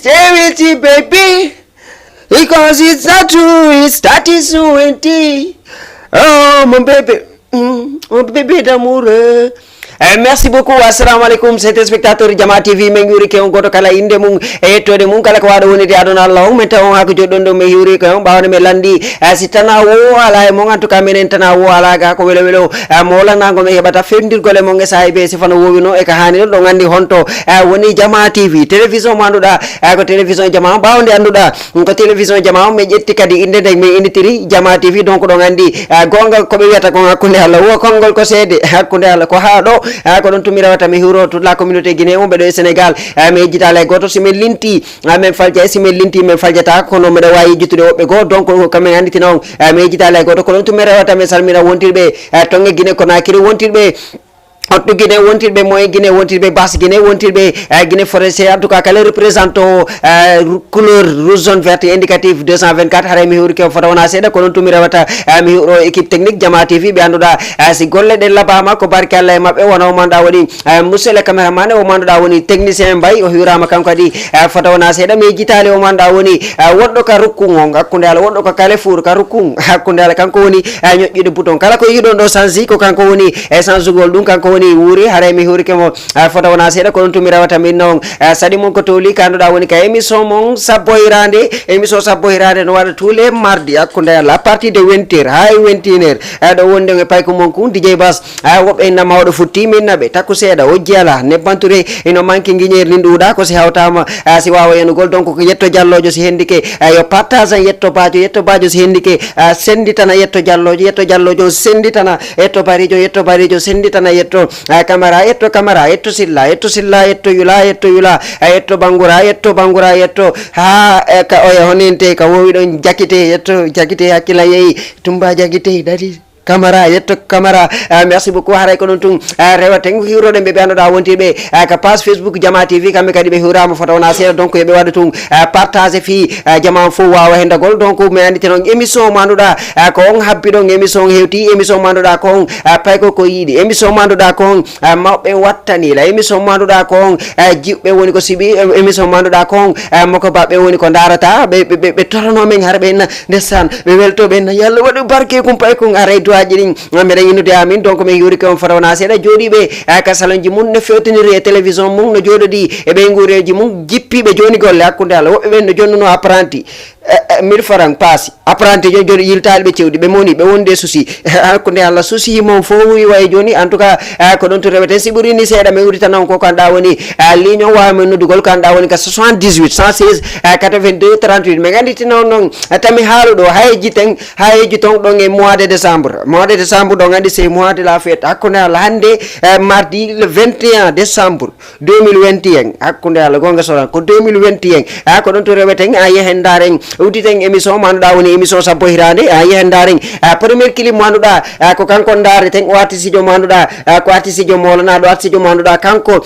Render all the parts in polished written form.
stay with you, baby. Because it's not true, it's that is twenty. Oh, mon bébé d'amour. Merci beaucoup. Assalamu alaikum téléspectateurs Jama TV men yuri ke on goto kala inde mum e tode mum kala ko wada woni de adona Allah on meta on hako joddon do me yuri ko on bawne me landi si tana wo ala e mo en tout cas menen tana wo ala ga ko welo welo mo lana go me hebata fendir gole mo ngesa be si fana wowino e ka hani do ngandi honto woni Jama TV télévision manduda ko télévision Jama bawde anduda ko télévision Jama me jetti kadi inde de me inditiri Jama TV donc do ngandi gongal ko be wiata ko hakkunde Allah wo kongol ko seede hakkunde Allah ko ha do ko don tumira wata mi huro toute la communauté guinéen be do Sénégal me jitale goto si men linti men falja si men linti men faljata kono me do wayi jitude wobbe go donc kamen anditi non me jitale goto ko don tumira wata me salmira wontirbe tonge Guinée ko nakiri wontirbe Otto Guinée wontirbe moy Guinée wontirbe basse Guinée wontirbe Guinée forestier en tout cas kala représentant couleur rouge jaune vert indicatif 224 hare mi hurke foto wona seda ko non tumira wata mi huro équipe technique Jama TV be anduda si golle de labama ko barki Allah mabbe wona o manda woni monsieur le cameraman o manda woni technicien bay o hirama kanko adi foto wona seda mi jitale o manda woni woddo ka rukkungo hakkunde ala woddo ko kale four ka rukkung hakkunde ala kanko woni nyojjude bouton kala ko yidon do sansi ko kanko woni sans gol dum kanko woni wuri hare mi huri ke mo foto wona seda ko to mi rawata min non sadi mon ko toli kanduda woni ka émission mon sabbo hirande no wada tous les mardi akkunde la partie de 20h hay 21h do wonde nge pay ko mon ko DJ Bass wobbe na mawdo futti min nabe takku seda o jela ne banture ino manki ngiñer ni duda ko si hawtama si wawa en gol donc ko yetto jallojo si hendike yo partage yetto bajo si hendike senditana yetto jallojo senditana yetto barijo senditana yetto camera yetto silla yetto yula yetto bangura yetto ha ka o honinte ka wowi don jakite yetto jakite hakila yeyi tumba jakite dadi camera yetto camera merci beaucoup haray ko non tun rewaten hiirode be andoda wontibe ka page Facebook Jama TV kambe kadi be hiirama foto wona seeda donc be wada tun partager fi Jama fo wawa hendagol donc me andite non émission manduda ko on habbi don émission hewti émission manduda ko on payko ko yidi émission manduda ko on mawbe wattani la émission manduda ko on jibbe woni ko sibi émission manduda ko on mako babbe woni ko darata be torono men harbe na ndesan be welto ben yalla wadu barke kum pay ko aray ajini mbe yinude amin donc me yuri ko farawna seda jodi be ka salonji mun ne fewtiniri télévision mun no jododi e be ngureji mun jippibe joni golle hakkunde ala wobbe ben no jonnuno apprenti 1000 francs pass apprenti joni yiltalbe cewdi be moni be wonde souci hakkunde alla souci mon fo wi way joni en tout cas ko don to rewete siburi ni seda me wuri tanon ko kanda woni ligne wa men nudugol kanda woni ka 78 116 82 38 me gandi non tami haludo hayji ton don e mois de décembre donc andi c'est mois de la fête hakkunde ala hande mardi le 21 décembre 2021 hakkunde ala gonga solan ko 2021 ko don to reweten yehendaren uditen émission manduda woni émission sabbo hirande yehendaren premier clip manduda ko kanko ndare ten o artiste manduda ko artiste molana do artiste manduda kanko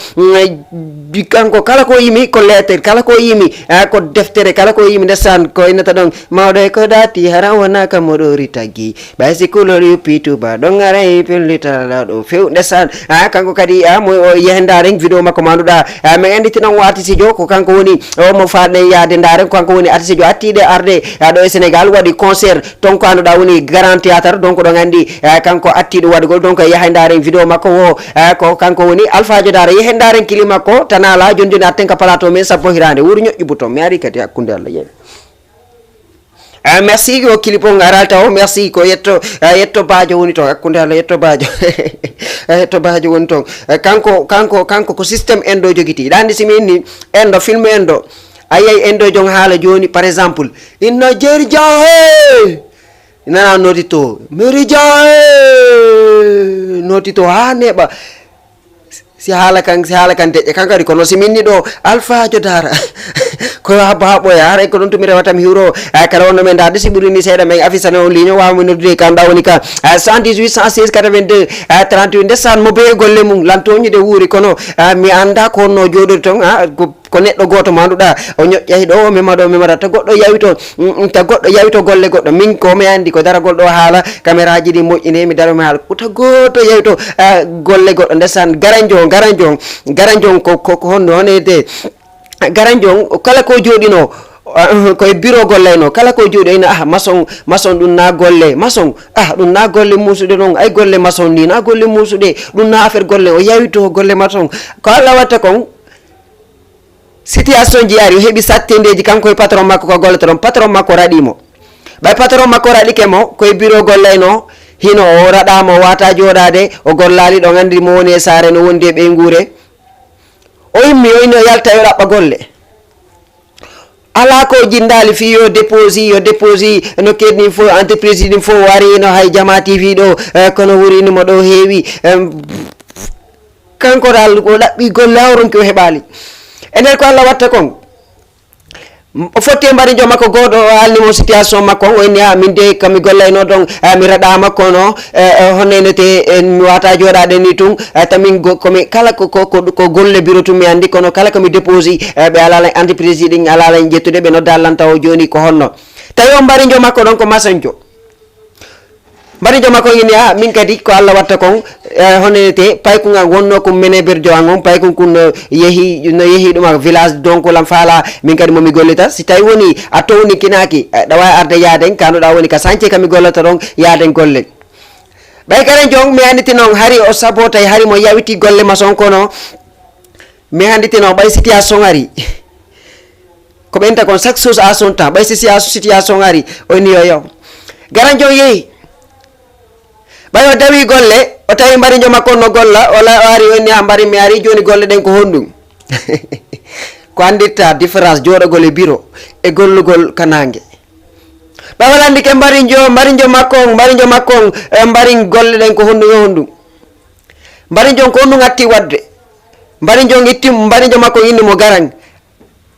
kala ko yimi ko lettre kala ko yimi ko deftere kala ko yimi desan ko inata don mawde ko dati harawana kamodori tagi basi kulori pitu ba don ngare pelita do few desan kanko kadi mo yehendaren video makko manduda me anditi non artiste ko kanko woni o mo faade yaade ndaren kanko woni artiste attide arde do e Sénégal wadi concert ton ko anduda woni Grand Théâtre donc do ngandi kanko attido wadgol donc yehendaren video makko wo ko kanko woni Alpha Jodare yehendaren kilima ko tanala jonjoni atten ka plateau men sappo hirande wuri nyojju buton mi ari kati hakkunde Allah yen merci ko kilipon aralta o merci ko yetto bajo woni to hakkunde Allah yetto bajo woni to kanko ko système endo jogiti dandi simini endo film endo ayay endo jong hala joni par exemple inna jeri jahe ina notito meri jahe notito ha neba si hala kan de kankari kono siminni do Alpha Jodare ko habo ya hare ko don tumira wata mi huro kala wono men dade siburi ni seeda men afisa no ligne wa mo nodde kanda woni ka 118 116 82 38 ndesan mo be golle mum lantoñi de wuri kono mi anda ko no jodori ton ko neddo goto manduda o nyojjay do memada ta goddo yawito golle goddo min ko mi andi ko dara goldo haala camera ji di mojjine mi daro mi haala ko ta goto yawito golle goddo ndesan garanjon ko honno honede garan jon kala ko jodino koye bureau gollayno kala ko jooɗi ina maçon ɗum na golle maçon ɗum na golle musude noon ay golle maçon ni na golle musude ɗum na affaire golle o yawi to golle maçon ko Allah watta kon situation ji ari o heɓi sattendeji kanko e patron makko ko gollata ɗon patron makko raɗimo ɓay patron makko raɗike mo koye bureau gollayno hino o raɗama o wata joɗade o gollali ɗon andi mo woni e saare no wondi e ɓeygure o immi o ino yalta yo ɗaɓɓa golle ala ko jindali fi yo déposi no kedni fo entreprise ɗin fo wari no hay Jama TV ɗo kono wurinimo ɗo heewi kanko dal o ɗaɓɓi golle hawronki o heɓali e nder ko Allah watta kon o fotti e mbari jo makko goto o alnimo situation makko o inni min de kami gollayno ɗon mi raɗama kono honnenete mi wata joɗade ni tun tamin komi kala ko golle bureau tum mi andi kono kala komi déposi ɓe alala entreprise ɗin alala jettude ɓe nodda lanta o joni ko honno tawi o mbari jo makko ɗon ko masanjo mbari jo makko inni min kadi ko Allah watta kon honete paykun an wonno ko mene berjo an on paykun kun yehi ɗum village donc lam faala min kadi momi gollita si tawi woni a towni kinaki ɗawa arde yaaden kanoɗa woni ka sance kami gollata ɗon yaaden golle ɓay karen jon mi anditi noon hari o sabotay hari mo yawiti golle maçon kono mi anditi noon ɓay situation ari ko ɓenta kon chaque chose à son temps ɓay situation ari o ni yo garan jon yehi ɓay o dawi golle o tawi mbari jo makko no golla o ari o inni mbari mi ari joni golle ɗen ko honɗum ko anditta différence joɗogol e bureau e gollugol kanangue ɓay wala andi ke mbari jo makko mbari golle ɗen ko honɗum mbari jon ko honɗum atti wadde mbari jo makko inni mo garan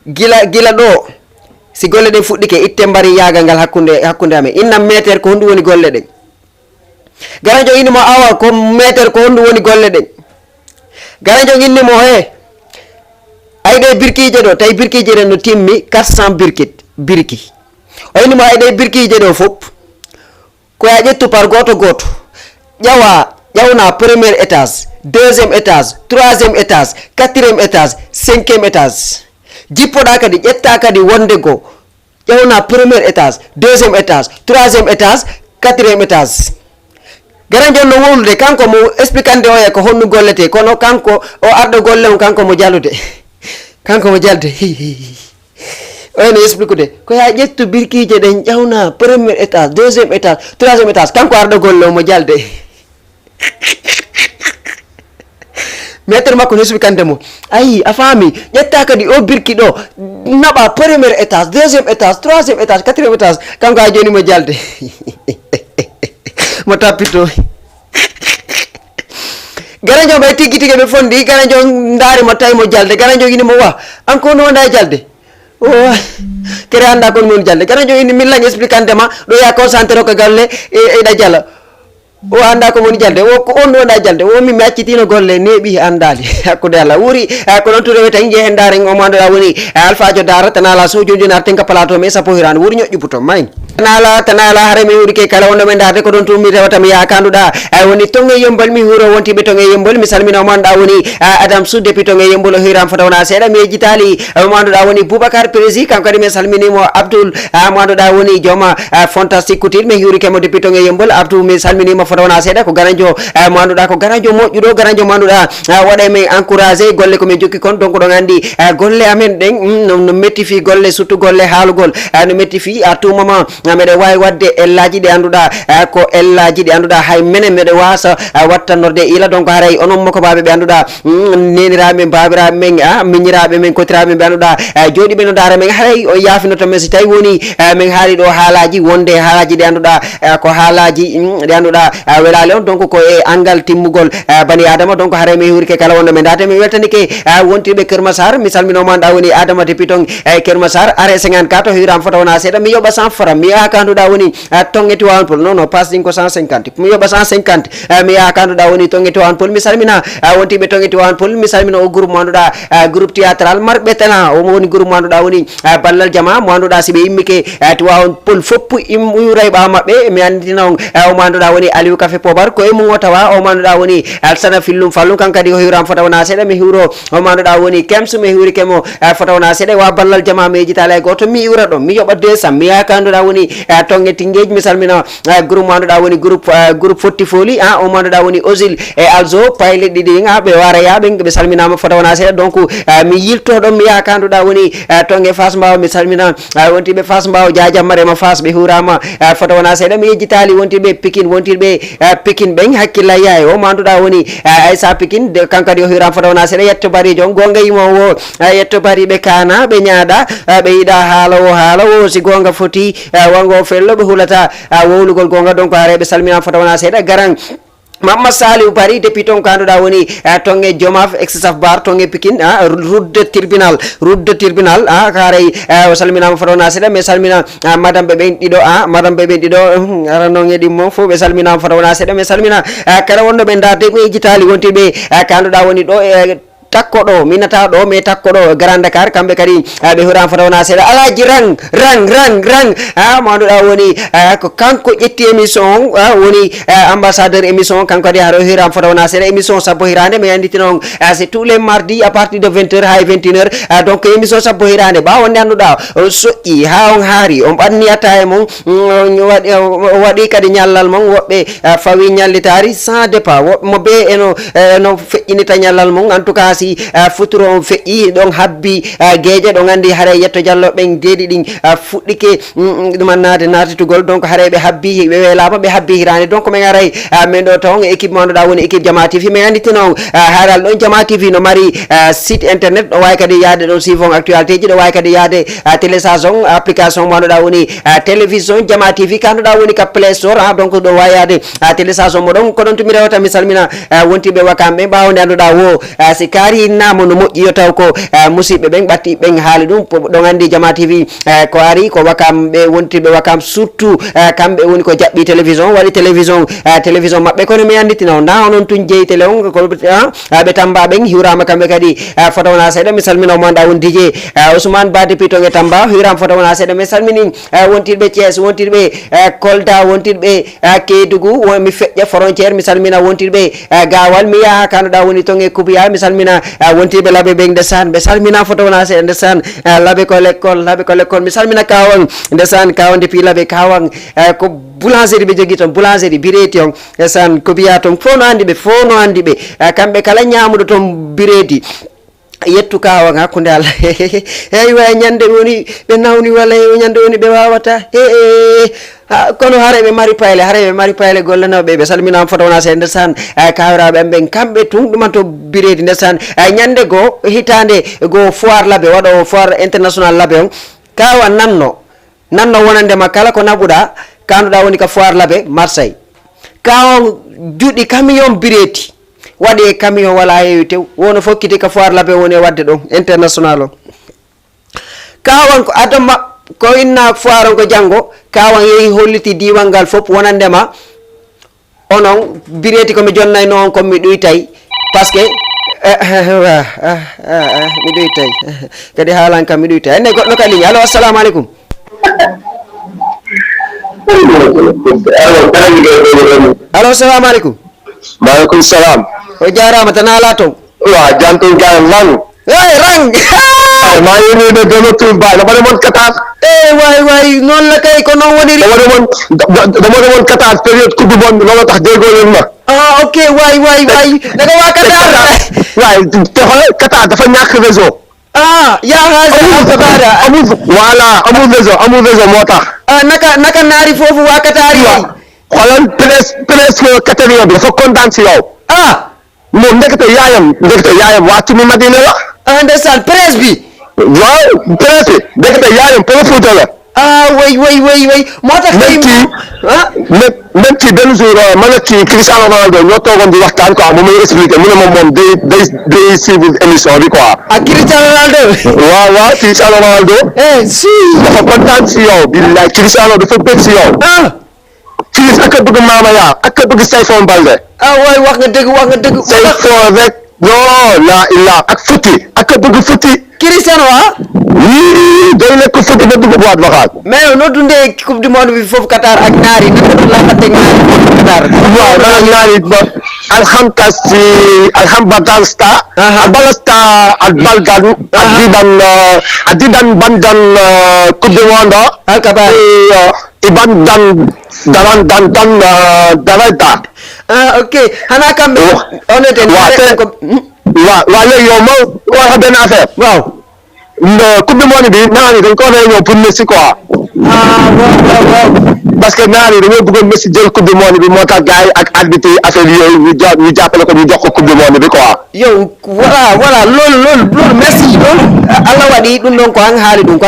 gila ɗo si golle ɗen fuɗɗike itte mbari yagal ngal hakkude amen innam métere ko honɗum woni golle ɗen garanjo inni mo awa ko métere ko honɗum woni golle ɗen garanjo inni mo ayɗe birkije ɗo tawi birkije ɗen no timmi 400 birki o inni mo ayɗe birkije ɗo fof ko ya ƴettu par goto ƴawna premier étage deuxième étage troisième étage quatrième étage cinquième étage jippoɗa kadi ƴetta kadi wonde go ƴawna premier étage deuxième étage troisième étage quatrième étage garan jon no wolude kanko mo explicande o e ko honno gollete kono kanko o arɗo golle mum kanko mo jallude o no expliquede ko ya ƴettu birkije ɗen ƴawna premier étage deuxième étage troisième étage kanko arɗo golle o mo jalde maître makko no explicande mo ayi a faami ƴetta kadi o birki ɗo naɓa premier étage deuxième étage troisième étage quatrième étage kanko ha joni mo jalde mo tappito garanjo ɓay tigui ɓe fondi garanjo daari mo tawi mo jalde garanjo ini mo wa an ko no wonda e jalde o kere anda kon mon jalde garanjo ini min lañ explicante ma ɗo ya concentré ko galle eɗa jala o anda ko woni jalde o ko on wonda jalde o mi accitino golle neeɓi andali hakkude Allah wuri ko noon turewe tan jehen daare o mandoɗa woni alphajo dara tanala sojoji nar tenka plateau me sappo hirande wuri ñoƴƴu buto mayni tanala hare mi huuri ke kala wonɗo men darde ko ɗon tun mi rewata mi yakanduɗa woni tonge yembol mi huuro wontiɓe tonge yembol mi salmina o manduɗa woni adam sou depuis tonge yembol o hiram fota wona seeɗa mi yejjitali manduɗa woni boubacar prési kanko kadi mi salminimo abdoul manduɗa woni jooma fantastique couture mi hiurikemo depuis tonge yembol abdou mi salminimo fota wona seeɗa ko garanjo manduɗa ko garanjo moƴƴuɗo garanjo manduɗa waɗa men encouragé golle komin jokki kon donc ɗon andi golle amen ɗen no metti fi golle surtout golle haalugol no metti fi à tout moment meɗe wawi wadde ellaji ɗi anduɗa ko ellaji ɗi anduɗa hay menen meɗe wasa wattannorde ila donc haray onon mokobaɓe ɓe anduɗa neniraɓe babiraɓe men miñiraɓe men kotiraɓe ɓe anduɗa joɗiɓe no daara men haray o yafinoto men so tawi woni min haali ɗo haalaji wonde haalaji ɗi anduɗa ko haalaji ɗi anduɗa welali on donc ko e angal timmugol bani adama donc haray mi hurike kala wonɗo men date mi weltanike wontirɓe Kermassar mi salminoma ɗa woni adama depuis ton Kermassar are 54 to hiram fota wona seeɗa mi yoɓa 100 francs mi yakanduɗa woni tonge Tivaouane Peulh non passe ɗin ko 150 mi yoɓa 150 mi yakanduɗa woni tonge Tivaouane Peulh mi salmina wontiɓe tonge Tivaouane Peulh mi salmina o groupe mo anduɗa groupe théâtral marɓe talent omo woni groupe mo anduɗa woni ballal jama mo anduɗa siɓe immike Tivaouane Peulh foppu ɓuuray ɓawa mabɓe mi anditina on omo anduɗa woni Aliou Café Pobar ko e mum o tawa omo anduɗa woni Alsana Fillum Fallum kankadi o hiwram fota wona seeɗa mi hiwro omo anduɗa woni Kems mi hiwri kemo fota wona seeɗa wa ballal jama mi jitala e goto mi iwra ɗon mi yoɓa 200 mi yakanduɗa woni tongue Tingueji mi salmina groupe mo anduɗa woni groupe Fotti Foli omo anduɗa woni Osil e Alzo payle ɗiɗi ɓe wara yaɓe ɓe salminama fota wona seeɗa donc mi yilto ɗon mi yakanduɗa woni tongue Fass Mbaw mi salmina wontiɓe Fass Mbaw jajammarema Fass ɓe hiwrama fota wona seeɗa mi yejjitali wontiɓe Pikine wontiɓe Pikine ɓen hakkilla yaye o mo anduɗa woni Aissa Pikine kankadi o hiwrama fota wona seeɗa yetto barijo on gonga yimowo yetto bariɓe kana ɓe ñaaɗa ɓe yiiɗa haala o si gonga foti wango fello ɓe hulata wowlugol gonga donc areɓe salminama fota wona seeɗa garan Mamma Saliou Bari depuis ton kanduɗa woni tonge Jomaf Excessaf Bar tonge Pikine route de tribunal karay o salminama fota wona seeɗa mi salmina madame ɓe ɓen ɗiɗo ara noon eɗimmo fo ɓe salminama fota wona seeɗa mi salmina kala wonno ɓe darde ɓe jitali wontiɓe kanduɗa woni ɗo takko ɗo minata ɗo mais takko ɗo Grand Dakar kamɓe kadi ɓe hiwrama fota wona seeɗa alaji rang mo anduɗa woni ko kanko ƴetti émission on woni ambassadeur émission kanko kadi haɗo hiwrama fota wona seeɗa émission sappo hirande mi anditina on c'est tous les mardis à partir de 20h ha 21h donc émission sappo hirande ɓawo nde anduɗa o soƴƴi ha on haari on ɓanniyata e mon o waɗi kadi ñallal mon woɓɓe fawi ñallitari sans départ woɓɓe mo be eno feƴƴinita ñallal mon en tout cas si futuro on feƴƴi ɗon habbi gueeƴe ɗon andi haare yetto diallo ɓen deeɗi ɗin fuɗɗike ɗuman natitugol donc haare ɓe habbi ɓe welama ɓe habbi hirande donc min aray min ɗo taw équipe mo anduɗa woni équipe Jama TV min anditina on haaral ɗon Jama TV no mari site internet ɗo wawi kadi yaade ɗon suivon actualité ji ɗo wawi kadi yaade télécharge on application mo anduɗa woni télévision Jama TV kanduɗa woni ka Play Store donc ɗo wawi yaade télécharge on mo ɗon ko ɗon tumi rewata mi salmina wontiɓe wakam ɓe ɓawde anduɗa wo si kaari namo no moƴƴi yo taw ko musidɓe ɓen ɓatti ɓen haali ɗum ɗon andi Jama TV ko ari ko wakam ɓe wontiɓe wakam surtout kamɓe woni ko jaɓɓi télévision waɗi télévision mabɓe kono mi anditina on na onon tun jeeyi télé on ko ɓe Tamba ɓen hiwrama kamɓe kadi fota wona seeɗa mi salmina mo anda won DJ Ousmane Ba depuis to e Tamba hiwrama fota wona seeɗa mi salmini wontirɓe Thiès wontirɓe Kolda wontirɓe Kédougou mi feƴƴa frontiére mi salmina wontirɓe Gawal mi yaha kanduɗa woni ton e Koubiya mi salmina wontiɓe laaɓe ɓe ndesan ɓe salmina fota wona seeɗa ndesan laaɓe ko l'école mi salmina Kawan ndesan Kawan depuis laaɓe Kawan ko boulangerie ɓe jogui toon boulangerie bireti on ndesan ko biya toon fo no andi ɓe kamɓe kala ñamuɗo toon biredi yettu Kawan hakkude Allah hey way ñande woni ɓe nawni walla ñande woni ɓe wawata kono hareɓe mari payle gollanoɓe ɓe salminama fota wona seeɗa ndesan kawiraɓe ɓen kamɓe tun ɗuman to biredi ndesan ñande go hitande go foire laaɓe waɗo foire international laaɓe on Kawan nanno wonandema kala ko naɓuɗa kanduɗa woni ka foire laaɓe Marseille Kawan juɗɗi camion biredi waɗi e camion wala heewi tew wono fokkiti ka foire laaɓe woni e wadde ɗon international o Kawan ko adama ko inna foire on ko janggo Kawan yeehi holliti diwan ngal fof wonandema onon bireti komi jonnayno on komi ɗuytay par ce que mi ɗuytay kadi haalan kam mi ɗuytay enne goɗɗo ka ligne allo assalamu aleykum allo assalamu aleykum maaleykum salam o jarama tan ala toon wa jantum gan lan rang ma yini de dono tum ba no mon katas way non la kay ko non woniri dama mon katas période coupe du monde lolo tax dego len ma ok way daga wa Qatar way te xol Qatar dafa ñak réseau ya haza amul réseau motax naka naari fofu wa Qatar yi xolal presque catégorie bi dafa content ci yow moom ndekete yaayam wàccu Madina la ndeysaan presse bi waaw presse bi ndekete yaayam Pël Fuuta la way moo tax même ci benn jour man ak kii Cristiano Ronaldo ñoo toogoon di waxtaan quoi mu may expliqué mu ne moom day suivre émission bi quoi. ak Cristiano Ronaldo. waaw Cristiano Ronaldo. si. dafa kontaan si yow billaay Cristiano dafa bëgg si yow. Chris ak a bëgg Mama Yaa ak a bëgg Sayfon Balde. waay wax nga dëgg. Sayfon rek non la illa ak futti ak a bëgg futti. Cristiano day nekk futti ba dugg boîte vocale. mais yow noo dundee coupe du monde bi foofu Qatar ak naar yi naka la xamante ñaari Qatar. waaw man naar yi ba alhamdulillah balasta ak balgan adidan bandan coupe du monde alkabar iban dan darata. ok xanaa kam on était waaw léegi yow ma wax benn affaire. waaw. coupe du monde bi naar yi dañ ko réunion pour Messi quoi. waaw. parce que naar yi dañoo bëggoon Messi jël coupe du monde bi moo tax gars yi ak arbitre yi affaire yooyu ñu jàppale ko ñu jox ko coupe du monde bi quoi. yow voilà loolu merci loolu Allah waɗi ɗum ɗon ko han haali ɗum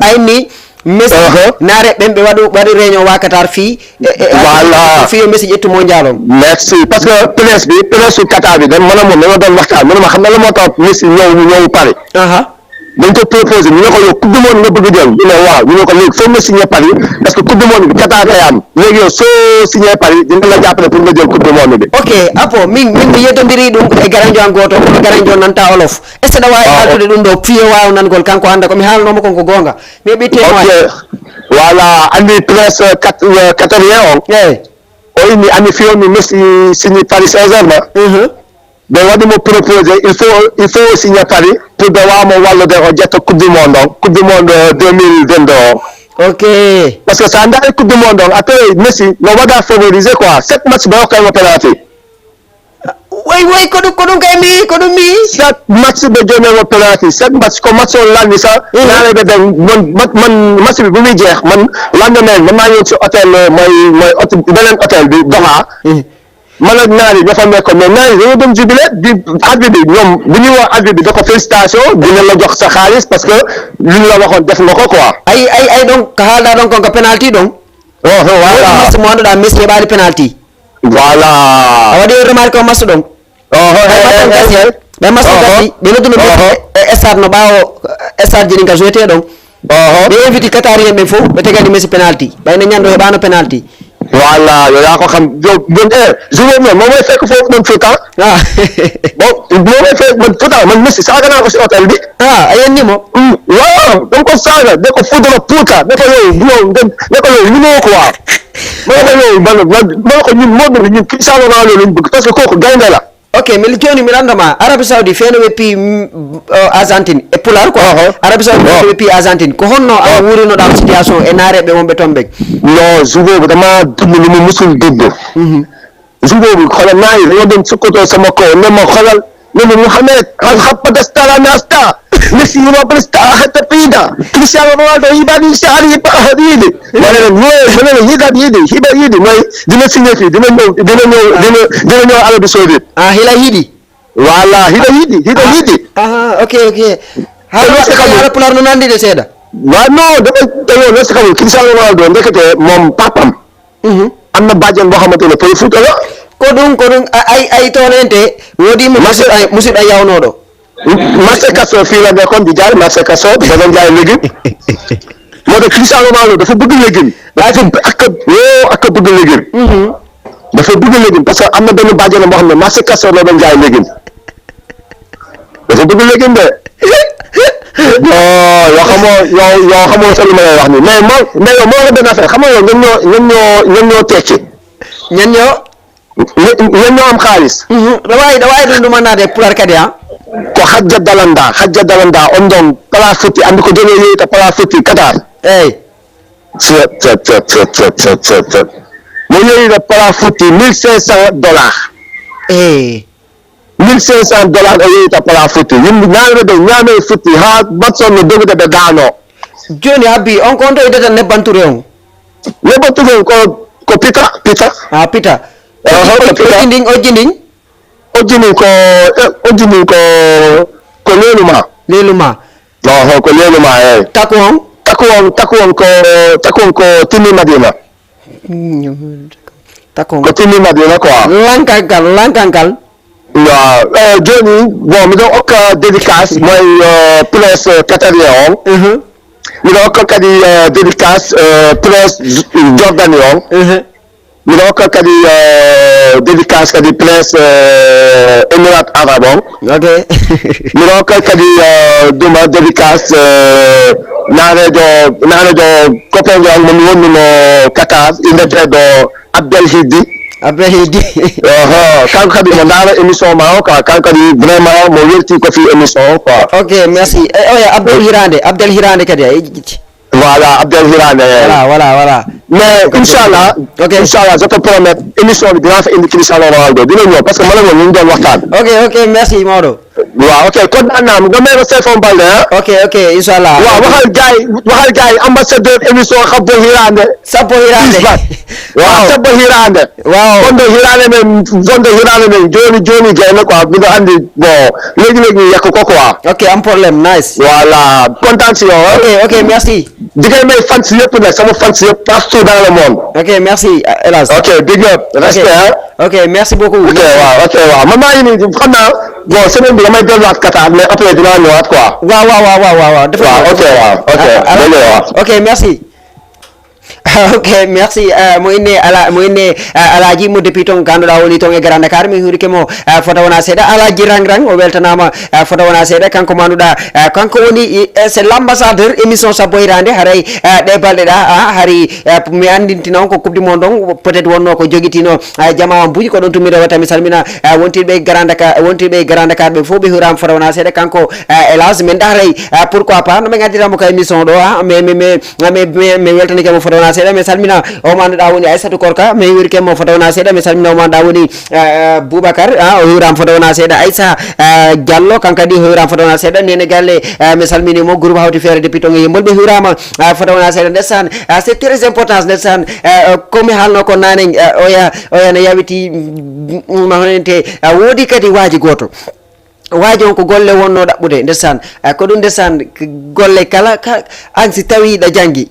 ayni Messi naare ɓen ɓe waɗi réunion wa Qatar fii voilà fiyo Messi ƴettu mondial on. merci parce que presse su Qatar bi man ak moom dañoo doon waxtaan mu ne ma xam na la moo tax Messi ñëw Paris. dañ ko proposé ñu ne ko yow coupe du monde nga bëgg jël ñu ne waaw ñu ne ko léegi foog nga signé Paris parce que coupe du monde bi Qatar lay am léegi yow soo signé Paris dina la jàppale pour nga jël coupe du monde bi. ok apo min mi yettodiri ɗum e garanjo an goto kono garanjo nanta olof est ce que ɗa wawi haltude ɗum ɗo fiyo waw nangol kanko anda komi haalnomo konko gonga mi ɓitte ok voilà andi presse qatarien on o inni andi fiyo mi Messi signé Paris Saint-Germain. ɓe waɗimo proposé il faut signer Paris pour ɓe wawamo wallude o ƴetta coupe du monde 2022 o. ok parce que sa daari coupe du monde on après Messi no waɗa favorisé quoi 7 match ɓe hokkaymo penalty. way ko ɗum kay ko ɗum mi 7 match ɓe jonemo penalty 7 match ko match o lanni sa nareɓe ɓen man match bi bu muy jeex man lendemain man maa ñëw ci hôtel mooy beneen hôtel bi Doha. man ak naar yi ñoo fa nekkoon mais naar yi dañoo doon jubilé di arbitre bi ñoom bu ñuy wax arbitre bi da ko félicitation dina la jox sa xaalis parce que li ñu la waxoon def nga ko quoi. ay donc ko haalɗa ɗon konko penalty ɗon. voilà match mo annduɗa Messi heɓali penalty. voilà a waɗi remarque o match ɗon. ɓe match gasi ɓe nodduno ɓe stade no ɓawo stade jini ka jouete ɗon. ɓe invite Qatarien ɓe fof ɓe tegani Messi penalty ɓayne ñando heɓano penalty. voilà yow yaa ko xam yow jour moom may fekk foofu noonu Fouta. bon moo may fekk man Fouta man Messi saaga naa ko si hôtel bi. a yenni mo. waaw da nga ko saaga ne ko Fouta la Fouta ne ko yow ne ko yow ñu ne ko waa. ma ne ko yow ma ne ko ñun moo dëgg ñun Cristiano Ronaldo lañ bëgg parce que kooku gaynde la. ok mais joni mi landama Arabie Saoudi feno ɓe pi Argentine e pular quoi Arabie Saoudi feno ɓe pi Argentine ko honno a wurinoɗam situation e naareɓe wonɓe toon ɓe. non jour boobu dama dund lu mu musul dund. jour boobu xoolal naa yi dañoo dem sukkatoo sama kaw ne ma xoolal ne ma Mouhamed happadasta la nasta Messi yumabalista hatapida Cristiano Ronaldo hiɓaɗi sari yiɗi ma ne leen hiɓa yiɗi mooy dina signé fii dina ñëw Arabie Saoudite. hila yiɗi. voilà hiɗa yiɗi. ok haala pular no nandide seeɗa. waaw non damay lesi xamul Cristiano Ronaldo ndekete moom papam am na bàjjen boo xamante ne pour Fouta la. ko ɗum ay toon ente woodi musidɗo yawnoɗo. marché Castor fii la nekkoon di jaay marché Castor da doon jaay légume moo tax Cristiano Ronaldo dafa bëgg légume ak bëgg légume dafa bëgg légume parce que am na benn bàjjenam boo xam ne marché Castor la doon jaay légume dafa bëgg légume de yoo xamoo sa li ma lay wax nii mais yow moo nga benn affaire xam nga yow ñoom ñoo tekki ñan ñoo am xaalis ɗa wawi ɗum ɗumannade pular kadi ko hajja dalanda on ɗon pala futti andi ko joni yeyta pala futti Qatar eyyi cet mo yeyita pala futti $1500 $1500 o yeyita pala futti yimɓe ñaamre ɓe ñaame futti ha matson no dogude ɓe daano joni habbi on ko on to idata nebbanture on ko pita pita ojjindin ko leluma ko leluma eyi taku on takuon ko Timi Madina. Ko Timi Madina quoi. Lankankal. Waaw Johnny bon mi ɗo hokka dédicace moy presse Catarion. Mi ɗo hokka kadi dédicace presse Jordanion. Mi ɗo hokka kadi dédicace kadi presse Émirats Arabes on. Okay. Mi ɗo hokka kadi duma dédicace nanejo copain jo mo mi wonni no Qatar indeteɗo Abdelhidi. Kanko kadi mo ndaara émission ma o quoi kanko kadi vraiment mo welti ko fi émission o quoi. Ok merci. Oya Abdel Hirande kadi voilà Abdel Hirande. Voilà. Mais inchallah. Ok. Inchallah je te promets émission bi dinaa fa indi Cristiano Ronaldo dina ñëw parce que man ak moom ñu ngi doon waxtaan. Ok merci Maodo. waaw ok kontaan naa nga may ma Stéphane Balde ok inchallah. waaw waxal gars yi ambassadeur émission Sabbo Hirande. waaw Sabbo Hirande. waaw Fondo Hirande men joni gayna quoi bi nga andi bon léegi yekk ko quoi. ok am problème nice. voilà kontaan si yow. ok merci. di ngay may fans yëpp nag sama fans yëpp partout dans le monde. ok merci Elas. ok big up respect ok merci beaucoup. ok waaw man maa ngi nii xam naa bon semaine bi damay delluwaat Qatar mais après dinaa ñëwaat quoi. waaw. ok merci. ok merci mo inne alaji mo depuis ton ganduɗa woni ton e Grand Dakar mi hurike mo fota wona seeɗa alaji rang o weltanama fota wona seeɗa kanko manduɗa kanko woni c'est l'ambassadeur émission Sabbo Hirande haray ɗe balɗe ɗa hari mi andintina on ko coupe du monde on peut être wonno ko joguitino jama buuji ko ɗon tumi rewata mi salmina wontirɓe Grand Dakar ɓe fof ɓe hurama fota wona seeɗa kanko hélas min daray pourquoi pas no ɓe gaddiramo ka émission ɗo mi weltanikemo fota wona seeɗa mi salmina o manduɗa woni Aissatou Korka mi wirkemo fota wona seeɗa mi salmina o manduɗa woni Boubacar o hiwrama fota wona seeɗa Aissa Diallo kankadi o hiwrama fota wona seeɗa nene galle mi salminimo groupe hawti feere depuis ton e yimbol ɓe hiwrama fota wona seeɗa ndessan c'est très important ndessan komi haalno ko nane oya no yawiti honente woodi kadi waaji goto waaji on ko golle wonno ɗaɓɓude ndessan ko ɗum ndessan golle kala an si tawi ɗa janggi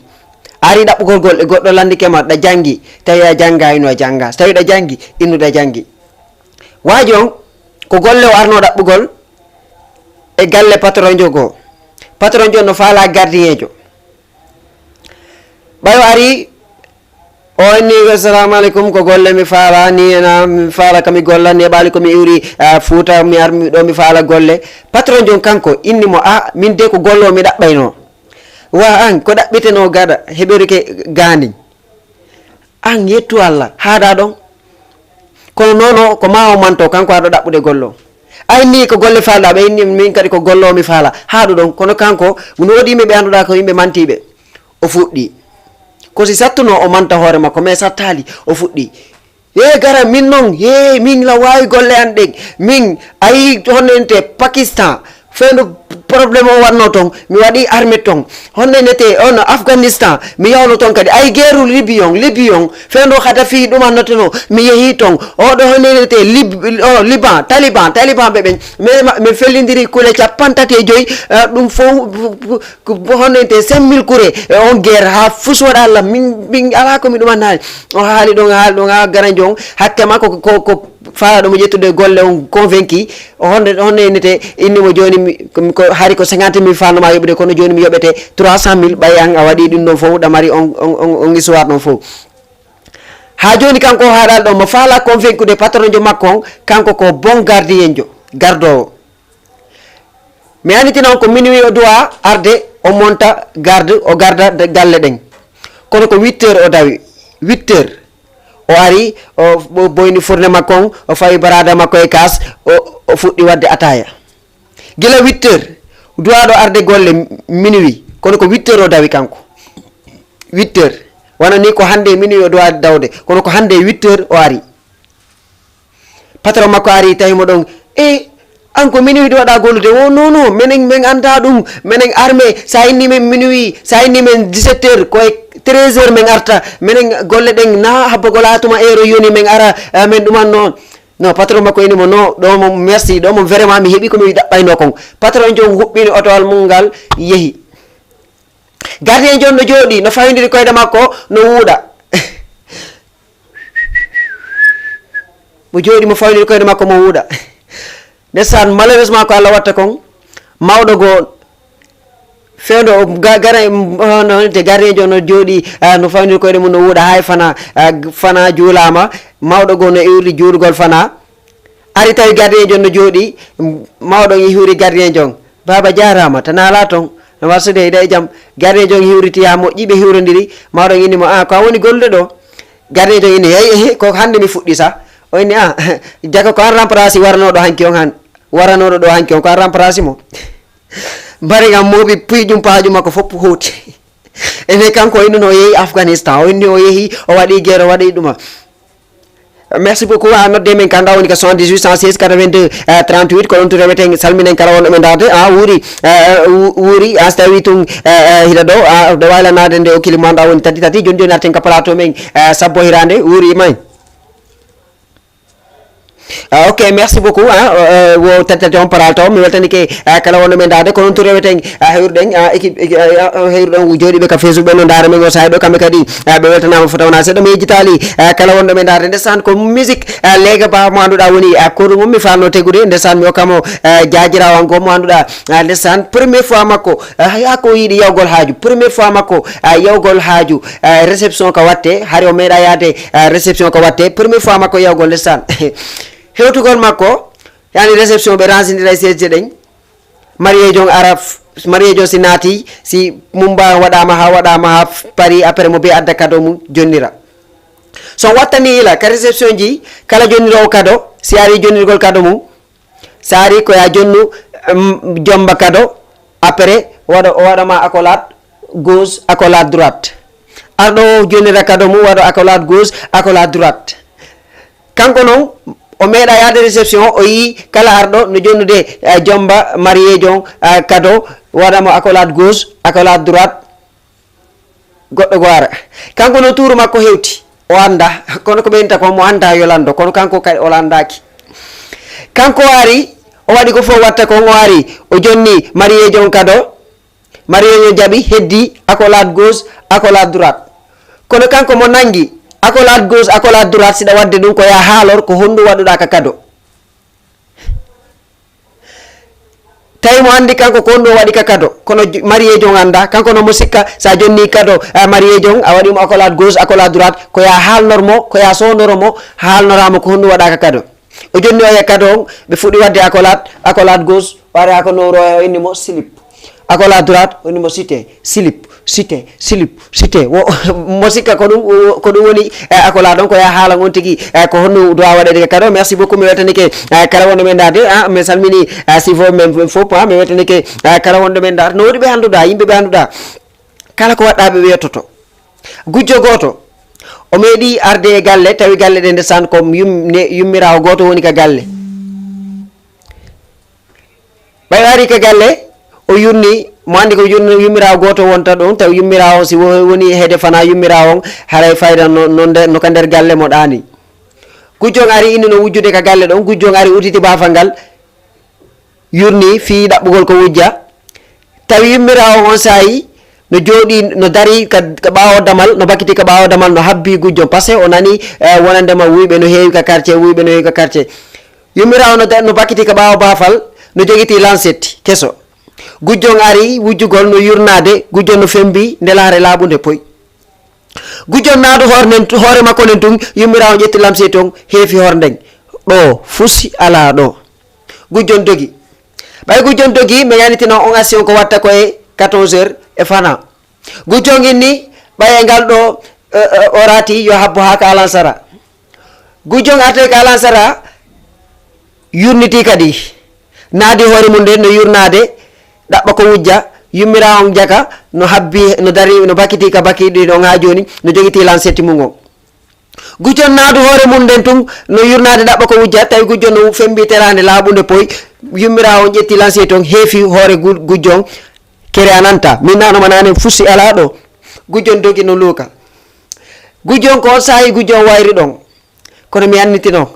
ari ɗaɓɓugol golle goɗɗo landikema ɗa jangi tawi a janga ino a janga so tawi ɗa jangi innuɗa jangi waaji on ko golle o arno ɗaɓɓugol e galle patron jo no faala gardien jo ɓayo ari o inni assalamu aleykum ko golle mi faala ni mi faala kami golla ni ɓaali komi iwri Fouta mi armi ɗo mi faala golle patron jon kanko innimo min de ko golle o mi ɗaɓɓayno wa an ko ɗaɓɓiteno gaɗa heɓorike gandi an yettu Allah haɗa ɗon kono nono ko ma o manto kanko aɗo ɗaɓɓude gollo ayni ko golle falɗa ɓe inni min kadi ko gollo mi faala haɗu ɗon kono kanko no waɗi yimɓe ɓe annduɗa ko yimɓe mantiɓe o fuɗɗi ko si sattuno o manta hoore makko mais sattali o fuɗɗi gara min noon min la wawi golle an ɗen min ayi honnente Pakistan fendu probléme o watno toon mi waɗi armé toon honnenete on Afghanistan mi yawno toon kadi ay guerre Libyon fendo hata fi ɗum annoteno mi yeehi toon oɗo honnenete Liban taliban ɓe ɓen min fellidiri kuule 35 ɗum fof honnente 5000 kure on guerre ha fuswoɗa Allah min ala komi ɗumannaani o haali ɗon ha garadio on hakke makko ko faala ɗomo ƴettude golle on convaincu honnenete innimo joni ko haari ko 50 000 fandoma yoɓude kono joni mi yoɓete 300 000 ɓay an a waɗi ɗum ɗon fof ɗamari on histoire ɗon fof ha joni kanko haɗal ɗon mo faala convaincu de patron jo makko on kanko ko bon gardien jo gardowo mi anditina on ko minuit o dowa arde o monta o garda galle ɗen kono ko 8 heures o dawi 8 heures o ari o boyni fourné makko on o fawi barada makko e kas o fuɗɗi wadde ataya gila 8 heures duwaɗo arde golle minuit kono ko 8 heures o dawi kanko 8 heures wona ni ko hande minuit o duwa dawde kono ko hande 8 heures o ari patron makko ari tawimo ɗon an ko minuit duwaɗa gollude o non min anda ɗum minen armé sa inni men minuit sa inni men 17 heures koye 13 heures min arta minen golle ɗen na habbagol ha tuma heure o yoni min ara min ɗuman noon non patron makko inimo non ɗo mo merci ɗo mo vraiment mi heeɓi komi ɗaɓɓayno kon patron jon huɓɓini otowal mum ngal yeehi gardien jon no jooɗi no fawidiri koyɗe makko no wuuɗa mo jooɗi mo fawidiri koyɗe makko mo wuuɗa ndeysaan malheureusement ko Allah watta kon mawɗo goo fewdo gardien jon no jooɗi no fawidiri koyɗe mum no wuuɗa hay fana juulama mawɗo goo no iwri juurgol fana ari tawi gardien jon no jooɗi mawɗo hiwri gardien jon baba jarama tan ala ton no warsude ida e jaam gardien jon hiwriti ha moƴƴi ɓe hiwrodiri mawɗo innimo ko a woni gollude ɗo gardien jon inni hey ko hande mi fuɗɗi sa o inni jaga ko an remplace waranoɗo hanki on han waranoɗo ɗo hanki on ko an remplace mo mbari gam moɓi puyƴum paaju makko fopp howti ene kanko innuno o yeehi Afghanistan o inni o yeehi o waɗi guerre o waɗi ɗuma merci beaucoup a nodde men kanda woni ko 78 116 82 38 ko ɗon to reweten salminen kala wonɗo men darde wuuri so tawi tun hiɗa ɗo waylanade nde o kilimanda woni tati joni joni arten ka plateau men sabbo hirande wuuri may ok merci beaucoup wo tati on paral taw mi weltanike kala wonɗo men darde ko ɗon to reweten hewruɗen équipe hewruɗen jooɗiɓe ka facebook ɓe no daara men o sahi ɗo kamɓe kadi ɓe weltanama fota wona seeɗa mi yejjitali kala wonɗo men darde ndesan ko musique lega ba mo anduɗa woni koru mum mi falno tegude ndesan mi hokkamo jajirawo an go mo anduɗa ndesan première fois makko ha ko yiiɗi yawgol haaju première fois makko yawgol haaju réception ko watte haari o meeɗa yaade réception ko watte première fois makko yawgol ndesan hewtugol makko yani réception ɓe ransidira seeje ɗen mariéjon ara mariéjon si naati si mumba waɗama ha pari après mo be adda cadeau mum jonnira so wattani ila ka réception ji kala jonnirowo cadeau si ari jonnirgol cadeau mum so ari ko ya jonnu jomba cadeau après o waɗama accolade gauche accolade droite arɗo jonnira cadeau mum waɗa accolade gauche accolade droite kanko noon o meeɗa yaade réception o yi kala arɗo no jonnude jomba mariéjon cadeau waɗamo accolade gauche accolade droite goɗɗo go ara kanko no touru makko hewti o anda kono ko ɓeynta ko mo anda yolando kono kanko kadi o landaki kanko ari o waɗi ko fof watta ko o ari o jonni mariéjon cadeau mariéjon jaaɓi heddi accolade gauche accolade droite kono kanko mo nangi accolade gauche accolade droite siɗa wadde ɗum ko ya haalor ko honɗum waɗuɗa ka cadeau tawi mo andi kanko ko honɗum waɗi ka cadeau kono mariéjon anda kanko no mo sikka sa jonni cadeau mariéjon a waɗimo accolade gauche accolade droite ko ya haalnormo ko ya sonoromo haalnoramo ko honɗum waɗa ka cadeau o jonni o e cadeau on ɓe fuɗɗi wadde accolade gauche wari ha ko nowro o innimo slip accolade droite o innimo cité slip cité mo sikka ko ɗum woni accolade on ko ya haala on tigui ko honno dowa waɗede cadeau merci beaucoup mi weltanike kala wonɗo men darde mi salmini sifo men fof mi weltanike kala wonɗo men darde no waɗi ɓe annduɗa yimɓeɓe annduɗa kala ko waɗɗa ɓe wiyatoto gujjo goto o meeɗi arde e galle tawi galle ɗe ndesan ko yummirawo goto woni ka galle ɓay ari ka galle o yurni mo andi ko yummirawo goto wonta ɗon tawi yummirawo si woni heede fana yummirawo on haray fayda no ka nder galle mo ɗani gujjon ari inni no wujjude ka galle ɗon gujjon ari uditi bafal ngal yurni fi ɗaɓɓugol ko wujja tawi yummirawo on sayi no jooɗi no dari ka ɓawo damal no bakkiti ka ɓawo damal no habbi gujjon par ce que o nani wonandema wuyɓe no heewi ka quartier wuyɓe no heewi ka quartier yummirawo no bakkiti ka ɓawo bafal no joguiti lancette kesso gujjon ari wujjugol no yurnade gujjon no fembi ndelare laaɓude poy gujjon naadu hoore makko nen tun yummirawo ƴetti lamsete on heefi horde nden ɗo fusi ala ɗo gujjon dogi ɓay gujjon dogi mi yanitino on action ko watta koye 14 heures e fana gujjon inni ɓay e ngal ɗo o rati yo habbo ha ka alansara gujjon arte ka alansara yurniti kadi naadi hoore mum nde no yurnade ɗaɓɓa ko wujja yummirawo on jaka no habbi no dari no bakkiti ka bakkiɗi ɗon ha joni no joguiti lancette mum on gujjon naadu hoore mum nden tun no yurnade ɗaɓɓa ko wujja tawi gujjon no fembi terande laaɓude poy yummirawo on ƴetti lancette on heefi hoore gujjon kere ananta min nanoma nane fusi ala ɗo gujjon dogi no luuka gujjon ko sahi gujjon wayri ɗon kono mi annitino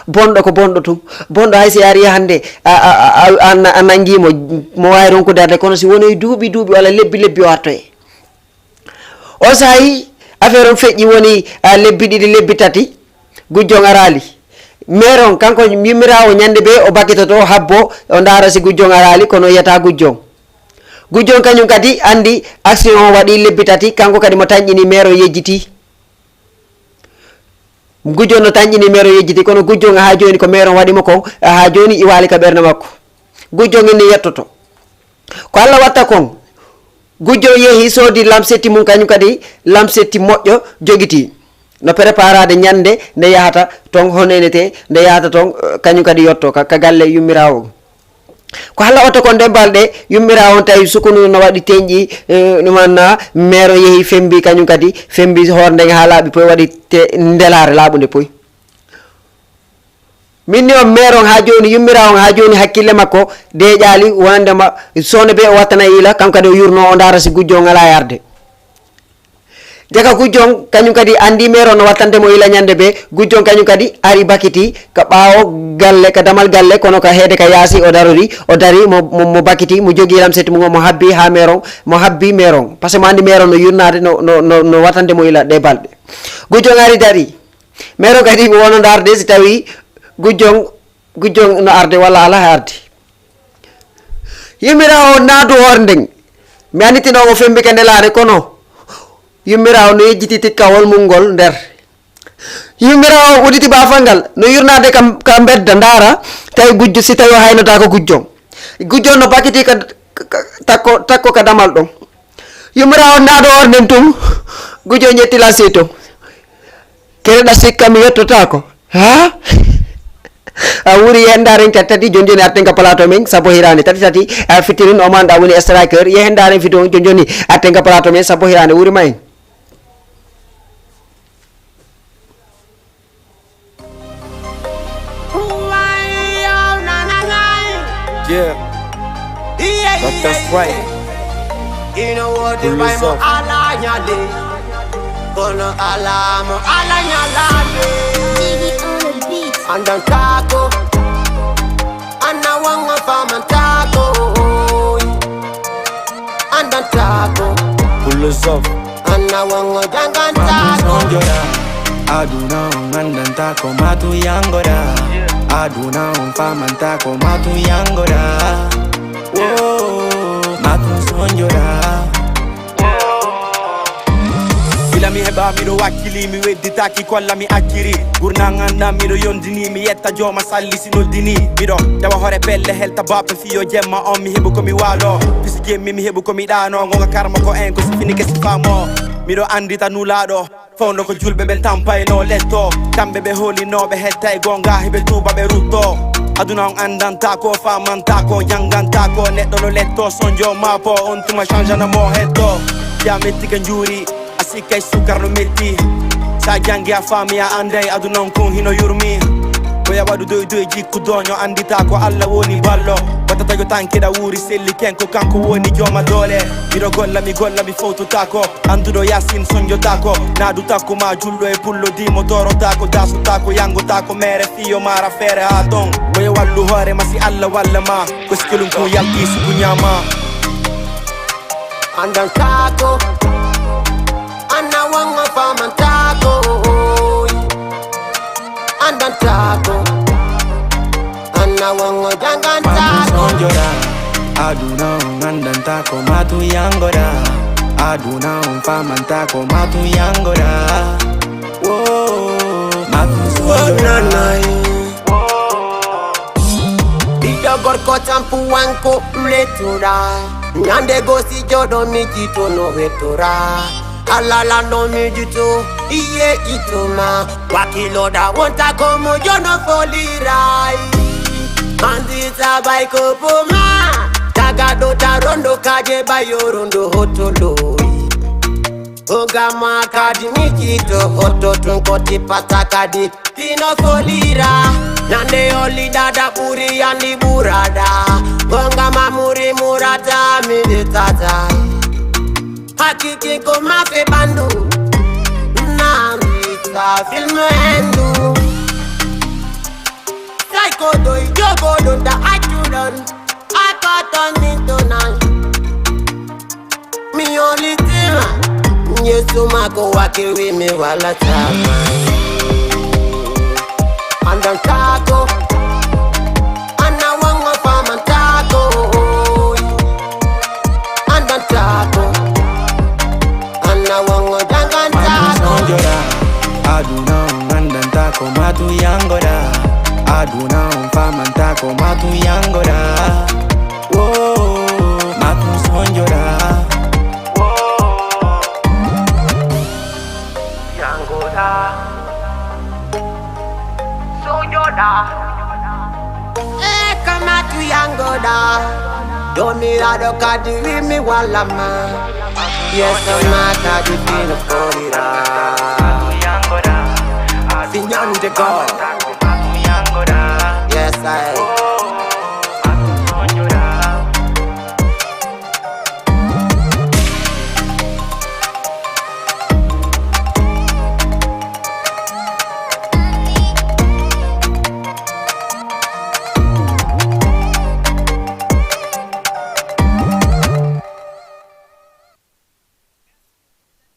bonɗo ko bonɗo tum bonɗo hay si ari hande a nangimo mo wawi ronkude arde kono si woni duuɓi walla lebbi o artoye o sahi affaire on feƴƴi woni lebbi ɗiɗi lebbi tati gujjon arali maire on kanko yummirawo ñande ɓe o bakkitoto habbo o daara si gujjon arali kono yiyata gujjon kañum kadi andi action o waɗi lebbi tati kanko kadi mo tañƴini maire o yejjiti gujjon no tañƴini maire o yejjiti kono gujjon ha joni ko maire on waɗimo ko ha joni iwali ka ɓerde makko gujjon inni yettoto ko Allah watta kon gujjon yeehi soodi lamsetti mum kañum kadi lamsetti moƴƴo jogiti no préparade ñande nde yahata ton honenete nde yahata ton kañum kadi yetto ka galle yummirawo ko halla oto kon balɗe yummirawo on tawi sukunu no waɗi teñƴi ɗumanna maire o yeehi fembi kañum kadi fembi horde ha laaɓi poy waɗi ndelare laaɓude poy minni on maire on ha joni yummirawo on ha joni hakkille makko deƴali wonandema sone be o wattana ila kanko kadi o yurno o daara si gujjo on ala yarde jaga gujjon kañum kadi andi maire on no wattantemo ila ñande ɓe gujjon kañum kadi ari bakiti ka ɓaawo galle ka damal galle kono ka heede ka yaasi o dari mo bakiti mo jogui lamseti mum mo habbi ha maire on mo habbi maire on par ce que mo andi maire on no yurnade no wattantemo ila ɗe balɗe gujjon ari dari maire o kadi wono darde si tawi gujjon no arde walla ala arde yummirawo naadu hoore nden mi anditinomo fembi ka ndelare kono yummirawo no yejjiti tikkawol mum ngol nder yummirawo uditi bafal ngal no yurnade ka bedda ndaara tawi gujjo si tawi o haynota ko gujjon no bakiti ka takko ka damal ɗon yummirawo naado hoore nden tum gujjon yettila seeto kereɗa sikka mi yettotako ha a wuri yehendaren tati joni atten ka plateau men sabo hirande tati fitirin o manda woni striker yehendaren fito joni atten ka plateau men sabo hirande wuri ma en Yeah, that's right. You know what the way mo ala nyale, kono ala mo ala nyalale. Andan tako, anna wanga faman tako. Andan tako, pull us up. Anna wanga jangan tako. Aduna andan tako matu yangoda. Aduna faman tako matu yangoda. Matu sonjoda. Bila mi heba mi do wakili mi wedditaki kolla mi akkiri gurnanganda mi do yondini mi yetta joma salli sinoldini mi do tawa hore pelle helta bappe fiyo jemma on mi hebu ko mi walo pisige mi hebu ko mi dano gonga karma ko en ko sifini ke sifamo mi do andita nulaɗo fondo ko julɓe ɓen tampayno letto kamɓe ɓe holinoɓe hetta e gonga heɓe tuba ɓe rutto aduna on andanta ko famanta ko janganta ko neɗɗo no letto sonjo mapo on tuma changena mo hetto ya metti ke juuri a sikkay sukar no metti sa jangi a faami a anday aduna on kun hino yurmi boya waɗu doy jikku doño andita ko Allah woni ballo watata yo tankeɗa wuuri selli kenko kanko woni joma doole miɗo golla mi fowtotako anduɗo yasin soñjotako naadutako ma julɗo e pullo dimo torotako dasotako yangotako mere fiyo mara feere ha ton boya wallu hoore ma si Allah walla ma ko sikilum ko yalti siku ñama andan tako anna wanga famantako andan tako anna wanga jangan tako aduna andan tako matu yangoda aduna famantako matu yangoda matu sonjoda Dio gorko champuanko letura Nyande gosi jodo mijito no vetora Alala no mijito iye ituma Wakiloda wonta komo jono folirai Mandita baiko poma Tagado tarondo kaje bayorondo hotoloi Ogama kadi mijito hoto tunkoti patakadi Tino folira Nande oli dada puri yandi burada Gonga mamuri murata miditata Hakiki koma fe bandu Namita filmu endu Yesu mako wake wimi wala chama Andan tako Ana wanga fama tako Andan tako Ana wanga dangan tako Aduna andan tako matu yangoda Aduna fama tako matu yangoda Matu sonjora Kama tu yangoda Doni rado kadi wimi wala ma Yes, sama kadi pino korira Sinyon de go Yes, I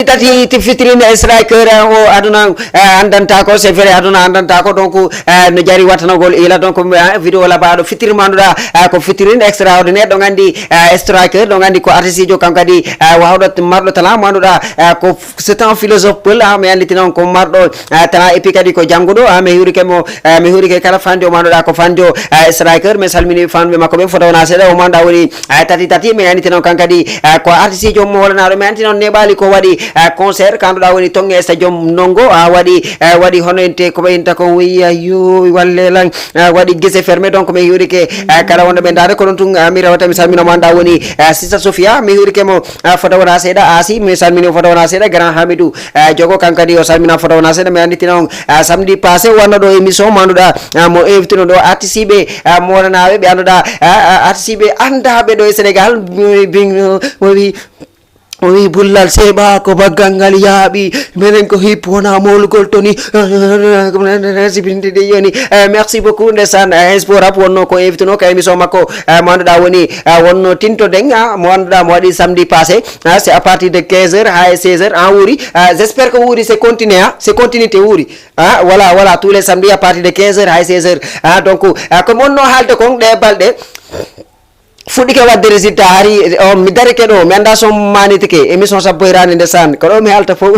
tati ti fitrin striker o aduna andanta ko c'est vrai aduna andanta ko donc no jari watanagol ila donc video la baado fitri manduda ko fitrin extraordinaire do gandi striker do gandi ko artiste jo kankadi wawdo mardo tala manduda ko c'est un philosophe pel me anditi non ko mardo tala et puis kadi ko jangudo me hurike mo me hurike kala fanjo manduda ko fanjo striker me salmini fanbe makko be foto na seda o manda woni tati me anditi non kankadi ko artiste jo mo wala na me anditi non nebali ko wadi concert kanduda woni tonge stadium nongo wadi honente ko be ko wiya yo walle lan wadi gese fermé donc me yurike kala wonde be ndare ko don tun mira wata mi salmino manda woni Sister Sofia mi yurike mo foto wona seda asi mi salmino foto wona seda grand Hamidou jogo kankadi o salmina foto wona seda me anditi non samedi passé wonno do émission manduda mo invité do artiste be mo wonanabe be anduda artiste be andabe do Sénégal wi bullal seba ko baggangal yaabi menen ko hippona molgol toni sibinde de yoni merci beaucoup ndesan espora wonno ko invité no ka émission makko manduda woni wonno tinto denga mo anduda mo wadi samedi passé c'est à partir de 15h à 16h en wuri j'espère que wuri c'est continuité wuri voilà tous les samedis à partir de 15h à 16h donc ko monno halde kon de balde fudike wadde résultat hari mi darike do mi anda so manitike émission sa boyrani ndesan ko do mi halta fo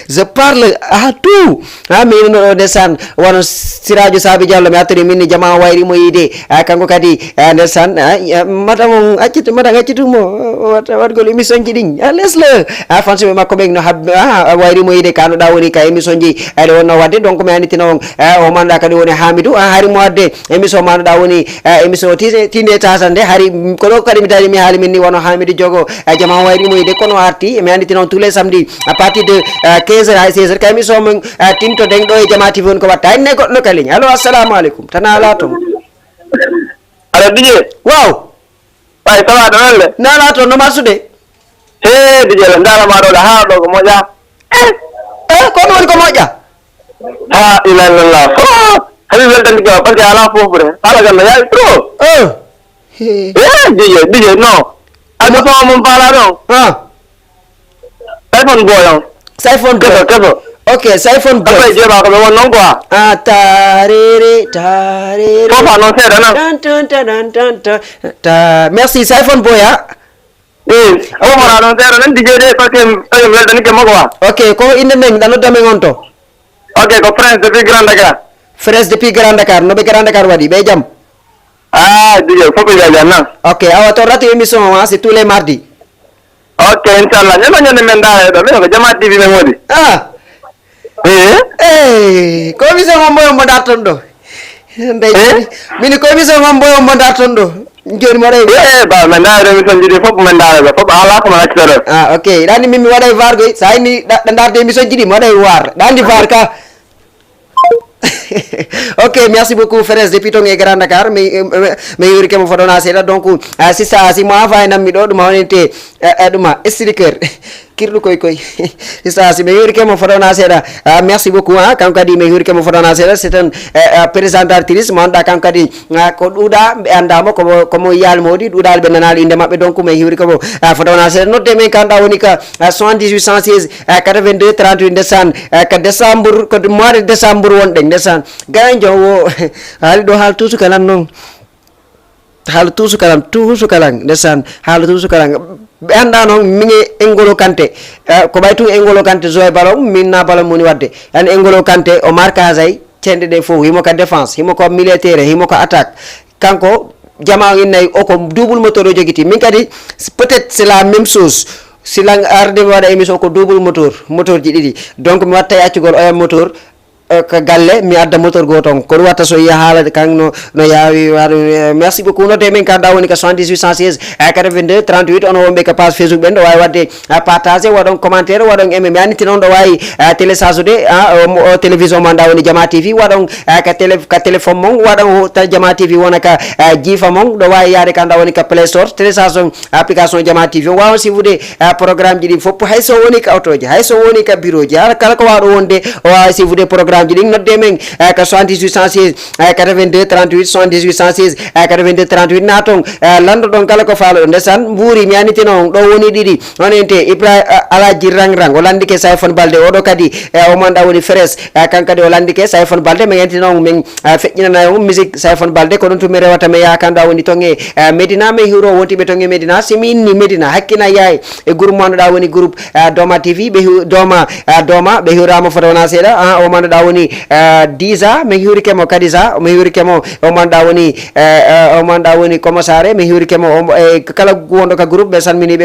je parle à tout mi no ndesan wono sirajo sabi diallo mi attori minni jama wayri mo yide kanko kadi ndesan madam accitu mo wat gol émission ji din lesle fanse be makko be no wayri mo yide kanu da woni ka émission ji ale wonno wadde donc mi aniti non o manda kadi woni Hamidou hari mo wadde émission manu da woni émission tinde tasande hari ko do kadi mi tari mi haali minni wono Hamidou jogo jama wayri mo yide kono arti mi anditi non tous les samedis à partir de 15h à 16h kay mi so mon tinto den do e jama TV ko watta ne goddo kaliñ allo assalamu alaikum tanala to Ala DJ. wow Ay sawa do le. nala to no masude DJ la ndala ma do la ha do ko moja. ko non ko moja Ila la. Habi weltan ko parce que ala fo bre. Ala galla ya trop. DJ no. Ada so mon pala do. iPhone boy. iPhone boy. Keso. Okay, iPhone boy. Apa je ba ko won quoi. Tarere. Ko fa non c'est Tan. Merci iPhone boy awo mara non c'est nan DJ de parce que weltan ke mo quoi. Okay, ko inde men dano dame ngonto. Okay, ko France depuis Grand Dakar. France depuis Grand Dakar, no be Grand Dakar wadi be jam. DJ faut que j'aille là. Okay, awa to ratu émission c'est tous les mardis. Okay, inchallah. Nyama men da do me ko jama TV me modi. Ko émission mo datondo. Ndey mini ko émission mo datondo. Joni mo day ba men da émission jidi fop men da fop ala ko ma ci okay dani mimi waday var goy sayni ndar de émission jidi mo day war dandi var ka. Ok, merci beaucoup frères depuis ton Grand Dakar mais yuri ke mo fodona seda donc si ça si mo envoyer nam mi do duma wonete duma sticker kirdu koy ça si me yuri ke mo fotona seda merci beaucoup kan kadi me yuri ke mo fotona seda c'est un présentatrice mo anda kan kadi ko duda be andamo ko mo yal modi dudal be nanal inde mabbe donc me yuri ko fotona seda notte men kan da woni ka 7816 82 38 desan ka décembre ko mois de décembre wonde desan ganjo wo hal do hal tusu kalan non hal tusu kalan desan hal tusu kalan be anda non mingi Engolo Kanté ko baytu Engolo Kanté Zoe Balong minna balong moni wadde an Engolo Kanté o marka zay cende de fo himo ka défense himo ko militaire himo ko attaque kanko jama inay o ko double moteur o jogiti min kadi peut-être c'est la même chose si lang arde wada émission ko double moteur ji didi donc mi watta yaccugol o moteur ka galle mi adda moteur goton ko watta so ya haala kan no yawi merci beaucoup no de men kan da woni ka 7816 82 38 on wombe ka page Facebook ben do way wadde partager wadon commentaire wadon aimé mi aniti non do way télécharge de télévision man da woni Jama TV wadon ka téléphone mon wadon ta Jama TV wona ka jifa mon do way yaade kan da woni ka Play Store télécharge application Jama TV waw si wude programme ji fop hayso woni ka autoji hayso woni ka bureau ji kala ko wado wonde o si wude programme ji nodde men ka 7816 82 38 7816 82 38 naton lando don kala ko faalo ndesan mburi mi aniti non do woni didi onente Ibra Alaji Rangrang o landike Sayfon Balde o do kadi o manda woni Fresh kan kadi o landike Sayfon Balde me aniti non men fejjina na musique Sayfon Balde ko don to mere wata me yakanda woni tonge Medina me hiro wonti be tonge Medina simin ni Medina hakkina yaay e groupe manda da woni groupe Doma TV be Doma be hirama fotona seda o manda da woni Diza me huri kemo Kadiza me huri kemo o manda woni commissare me huri kemo kala wondo ka groupe be salmini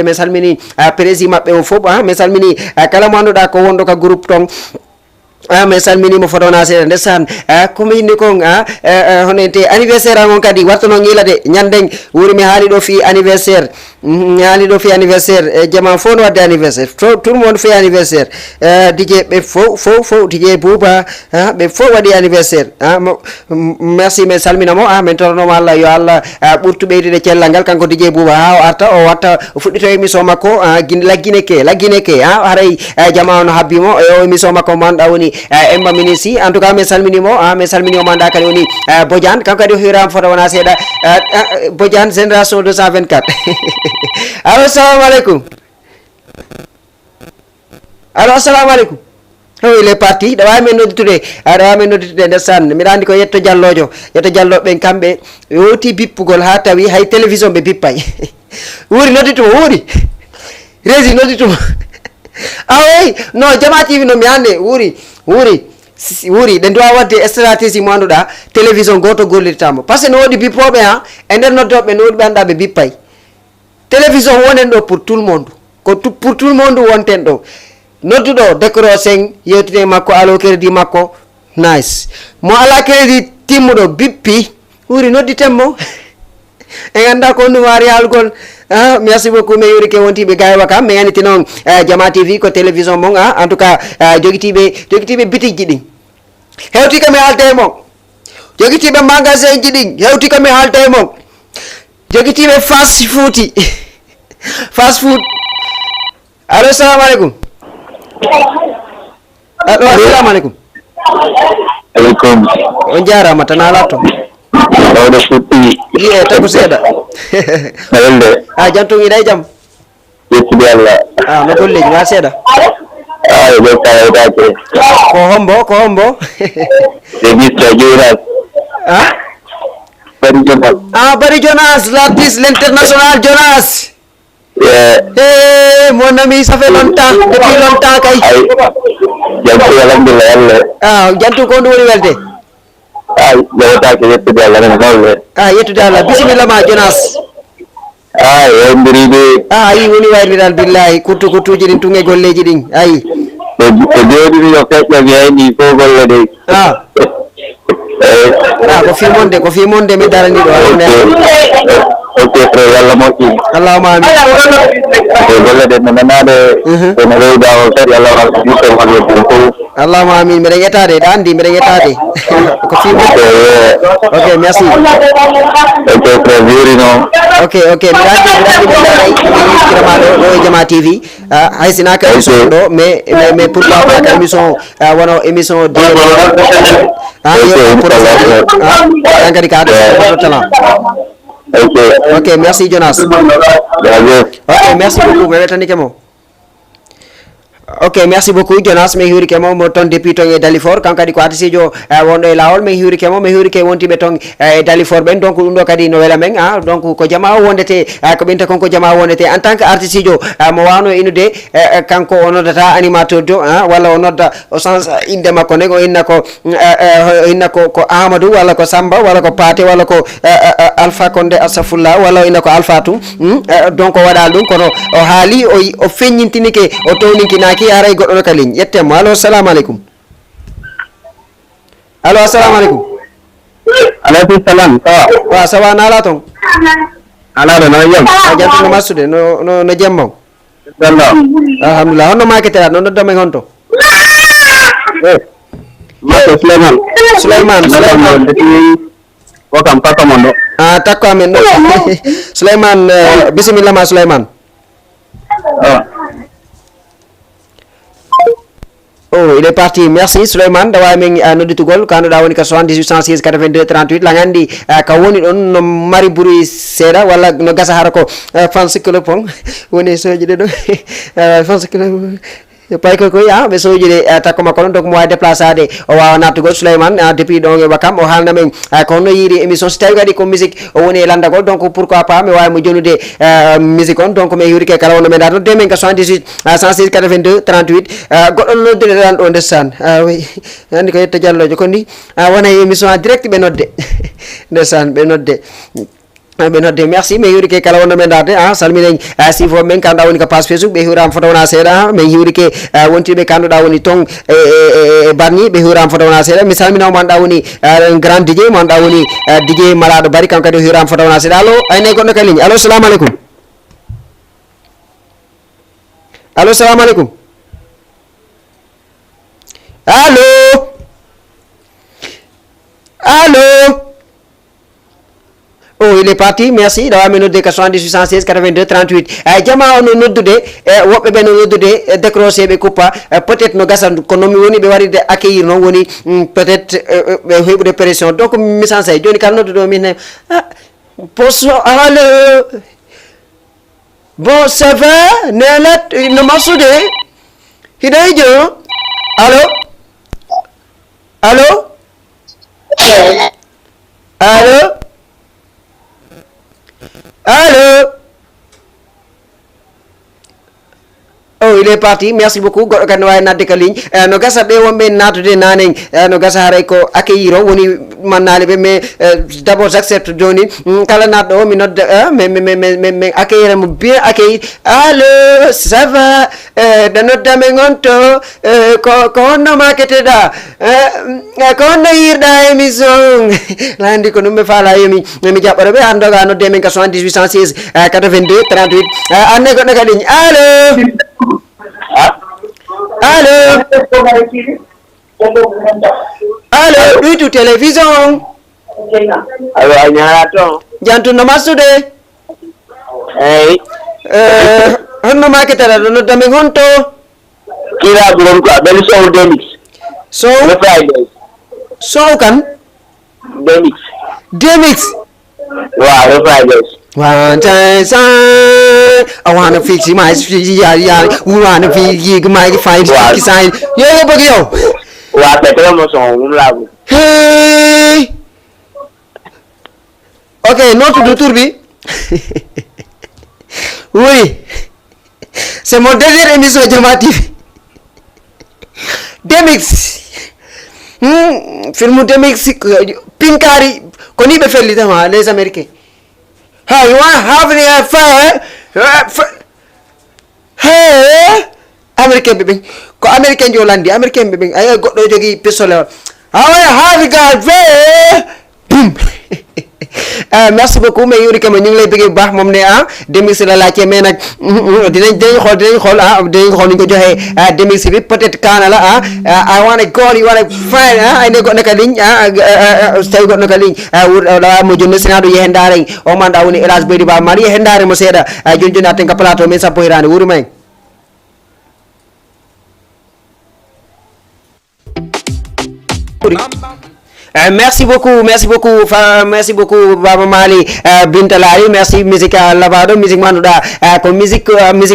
président mabbe o fop me salmini kala mo anduda ko wondo ka groupe ton me salmini mo fotona se ndesan ko mi ni ko honente anniversaire ngon kadi wartono ngilade nyanden wuri mi haali do fi anniversaire jama fon wadde anniversaire tout le monde fait anniversaire DJ be fo DJ Bouba be fo wadi anniversaire merci me salmina mo men torno Allah yo Allah burtu beydide cellangal kanko DJ Bouba arta o watta fuddito émission makko laggine ke haray jama on habbimo o émission makko manda woni Emma Minisi en tout cas me salmini mo manda kali woni Bodian kanko kadi hiram foto wana seda Bodian génération 224 allo assalamu alaikum il est parti dawa men nodditude ndesan mi andi ko yetto jallojo ben kambe yoti bippugol ha tawi hay télévision be bippay wuri nodditumo wuri resi nodditumo away no Jama TV no mi ande wuri den dowa wadde stratégie mo anduda télévision goto gollitamo parce que no wodi bippobe e nder noddobe no wodi be anda be bippay télévision wonen do pour tout le monde pour tout le monde wonten do noddudo décro 5 yewtide makko alo crédit makko nice mo ala crédit timmudo bippi wuri nodditemmo e ganda ko no wari algol merci beaucoup me yuri ke wonti be gaywa kam me yaniti non Jama TV ko télévision mon en tout cas jogitibe bitiji din hewti kam e halte mo jogitibe magasin ji din hewti kam e halte mo jogitibe fast food allo assalamu alaikum assalamu alaikum on jarama tan ala to Odo futti tagu seda alende jantu ngi day jam yetti Allah no golleji ma seda be kawdake ko hombo de mista Jonas Bari Jonas l'artiste l'international Jonas mon ami ça fait longtemps depuis longtemps kay jantu alhamdulillah jantu ko ndori welde jawta ke yettude Allah nen gawle yettude Allah bismillah ma Jonas yondiriɓe ayi woni wayri dal billahi kuttuji din tunge golleji din ayi ko jooɗiri yo feƴƴa mi hayni fo golle de ko fi monde mi darani ɗo oke frère yalla mo ci allahumma amin wala de nanade ko no rew dawo fer yalla wal ko ko wal ko allahumma amin mbeɗen yettade ɗa andi mbeɗen yettade ko fimo ok merci oke frère virino ok mi andi kiramaɗo ɗo e Jama TV hay sinaka émission ɗo mais pourquoi pas ka émission wono émission de an kadi ka ɗo talent ok merci Jonas ok merci beaucoup mi wetanike mo ok merci beaucoup Jonas mi hiwrike mo mo ton depuis ton e Dalifort kanko kadi ko artisijo wonɗo e lawol mi hiwrike mo mi hiwrike wontiɓe ton e Dalifort ɓen donc ɗum ɗo kadi no wela men donc ko jama wondete ko ɓenta konko jama wondete en tant que artisijo mo wawno inude kanko o noddata animateur do walla o nodda o change inde makko nden o inna ko Amadou walla ko Samba walla ko Paté walla ko Alpha Condé Asafulla walla o inna ko Alpha tum donc o waɗa ɗum kono o haali o feññintinike o towninkinaki aray goɗɗo no ka ligne yettemo allo assalamu aleykum allo assalamu aleykum alaykum salam wa sawa nala toon ala do no yam jantuno massude no jemmaw alhamdulillah honno maketera no nodda men honto Mato Souleymane ko kam papa mondo takko amen ɗo Souleymane bisimilla ma Souleymane oh il est parti merci Souleymane dawa men nodditugol kanduɗa woni ka 78 116 82 38 la gandi ka woni ɗon no mari bruit seeɗa walla no gasa hara ko fans club pon woni soji ɗe ɗo fans club pay koy ɓe soji ɗe takko makko ɗon donc mo wawi déplacade o wawa nattugol Souleymane depuis ɗon e wakam o haalna men ko honno yiiri émission so tawi kadi ko musique o woni e landagol donc pourquoi pas mi wawi mo jonude musique on donc mi hiwrike kala wonno men da toon de men ka 78 106 82 38 goɗɗo noddude ɗan ɗo ndesan oui andi ko yetta diallojo ko ni wona e émission en direct ɓe nodde ndesan ɓe nodde merci mi hiwrike kala wonno men darde salminen sifo men kanduɗa woni ko page Facebook ɓe hiwrama photo wona seeɗa min hiwrike wontiɓe kanduɗa woni ton e Bargny ɓe hiwrama photo wona seeɗa mi salmina mo anduɗa woni grand DJ mo anduɗa woni DJ Malaɗo Bari kanko kadi o hiwrama photo wona seeɗa allo ayne goɗɗo ka ligne allo salamu aleykum allo salamu aleykum allo oh il est parti merci dawa mi nodde ka 78 116 82 38 jama ono noddude woɓɓe ɓe no noddude décroché ɓe coupa peut être no gasa ko nomi woni ɓe waɗide accueillir noon woni peut être ɓe heɓude pression donc mi sansay joni kala nodduɗo min bonsoir allo bon ça va nelat no massude hiɗayjo allo Allô oh il est parti merci beaucoup goɗɗo kadi no wawi nadde ka ligne no gasa ɓe wonɓe natude nanen no gasa haray ko accueillir o woni mannale ɓe mais d' abord j'accepte joni kala natɗo o mi nodda min accueillir mo bien accueillir allo ça va ɗo nodda men on to ko honno maketeɗa ko honno yirɗa émission landi ko ɗum ɓe faala yomi jaɓɓoɗo ɓe handoga nodde men ka 78 116 82 38 anne goɗɗo ka ligne allo ɗuytu télévision ayo a ñara toon jantuno massude eyi honno maketara ɗo nodda men honto kiraɓe won ko a ɓeli sow demix sow kan demix waaw refridays one time I wanna fix my we wanna fix my fine sign yo bëgg yow waa te promotion moom laa bëgg hey ok noo tudd tur bi oui c'est mon dernière émission Jama TV Demix film Demix Pinkari ko ni ɓe fellitama les américains you want have the affair américain ɓe ɓen ko américain jo landi américain ɓe ɓen aya goɗɗo jogui pistolet o have got bum merci beaucoup mais yuri kama ñu ngi lay bëggee bu baax moom ne demix la laajte mais nag dinañ xool dinañ xool ñu ko joxee demix bi peut-être kaana la I want a girl you want a friend ay ne goɗɗo ka ligne so tawi goɗɗo ka ligne wurɗa mo jonni senaɗo yehendare o manda woni Elage Boydi Ba mari yehendare mo seeɗa joni joni atten ka plateau min sappo hirande wuri men. Merci beaucoup Baba Mali Binta Lari merci musique lavado musique manduɗa ko musique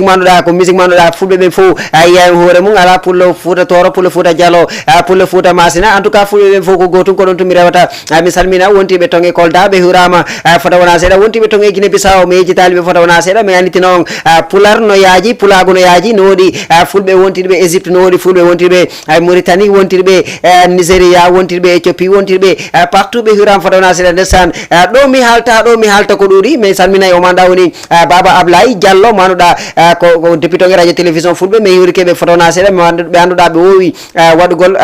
manduɗa fulɓe ɓe fo yayi hoore mum ala pullo Fouta Toro pullo Fouta Diallo pullo Fouta Masina en tout cas fulɓe ɓe fo ko gotum ko ɗon tumi rewata mi salmina wontiɓe tongue Kolda ɓe hurama fota wona seeɗa wontiɓe tongue Guinée Bissau mi yejjitali ɓe fota wona seeɗa mi anditino on pular no yaaji pulago no yaaji no woɗi fulɓe wontiɗɓe Égypte no woɗi fulɓe wontiɗɓe Mauritanie wontiɗɓe Nigéria wontiɗɓe Éthiopie wontiɗɓe partout ɓe hiram fota wona seeɗa ndesan ɗo mi halta ko ɗuuɗi mais salminayi o manda woni Baba Ablaye Diallo manuɗa ko député e radio télévision fulɓe mais hiwri keɓe fota wona seeɗa ɓe anduɗa ɓe wowi waɗugol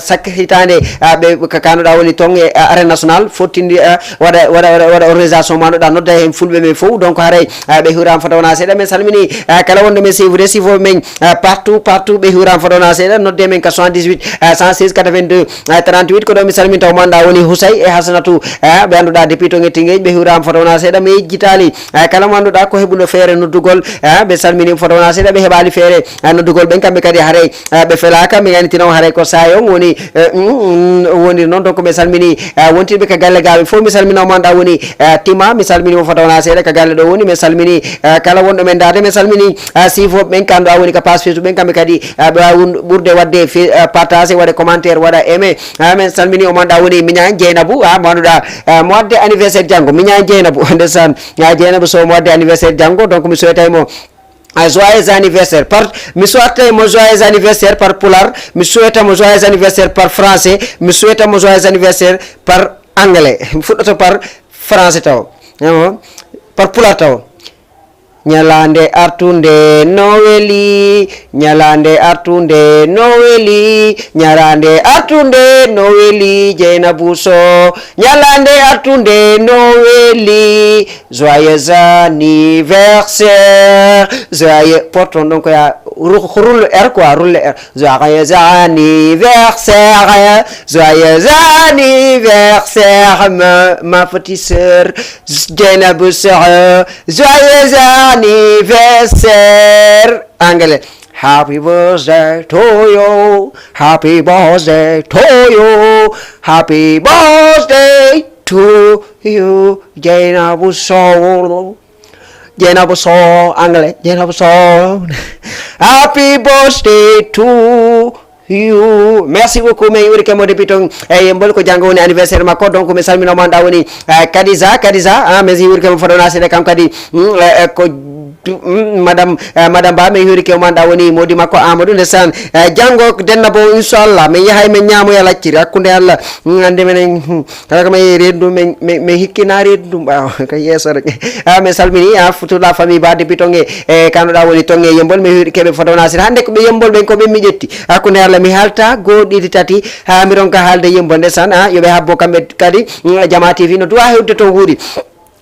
chaque hitande ɓe kanuɗa woni ton e arène national fottindi waɗa organisation manuɗa nodda hen fulɓe men fof donc haaray ɓe hiwram fota wona seeɗa men salmini kala wonde men suivre sifo men partout ɓe hiwram fota wona seeɗa nodde men ka 78 116 82 38 ko ɗo mi salmin taw manda woni Housay e Hasanatou ɓe anduɗa depuis to Ngettingueji ɓe hiwrama fota wona seeɗa mi yejjitali kala mo anduɗa ko heɓuno feere noddugol ɓe salmini fota wona seeɗa ɓe heɓali feere noddugol ɓen kamɓe kadi haaray ɓe felaka mi anitino haaray ko sayon woni noon donc mi salmini wontirɓe ka galle gaɓe fof mi salmina mo anda woni Tima mi salminimo fota wona seeɗa ka galle ɗo woni mi salmini kala wonɗo men dade mi salmini sifoɓe ɓen ka anduɗa woni ka page Facebook ɓen kamɓe kadi ɓe wawi ɓurde wadde partage waɗa commentaire waɗa aimé min salmini o manda woni Miñan Dieynabou mo anduɗa mo wadde anniversaire janggo Miñan Dieynabou ndesan Dieynabou so mo wadde anniversaire janggo donc mi souhaitaymo joyeux anniversaire mi souhaitamo joyeux anniversaire par pulaar mi souhaitamo joyeux anniversaire par français mi souhaitamo joyeux anniversaire par anglais mi fuɗɗoto par français taw par pulaar taw ñalande artunde no weli ñalande artunde no weli ñalande artunde no weli Dieynabou so ñalande artunde no weli joyeux anniversaire joyeux porton donc ya roule R quoi roule R joyeux anniversaire ma petite sœur Dieynabou sœur joyeux anniversaire anglais happy birthday to you happy birthday to you happy birthday to you Dieynabou so anglais Dieynabou so happy birthday to you merci beaucoup mais yuri kemo depuis ton yembol ko janggo woni anniversaire makko donc mi salminoma anda woni Kadiza mais yuri kemo fadona sede kam kadi ko madame Ba mi huri ke manda woni modi makko Amadou ndesan jango denna bo inchallah mi yahay men nyaamu ya lacciri hakkunde Allah ande men kala ko may rendu men hikkina rendu ba ka yeso rek mi salmini futula famille Ba depuis tonge kanuɗa woni tonge yembol mi huri keɓe fotona sir hande ko ɓe yembol ɓen ko ɓe mi ƴetti hakkunde Allah mi halta go ɗiɗi tati ha mi ronka haalde yembol ndesan yoɓe habbo kamɓe kadi Jama TV no duwa hewde ton huuɗi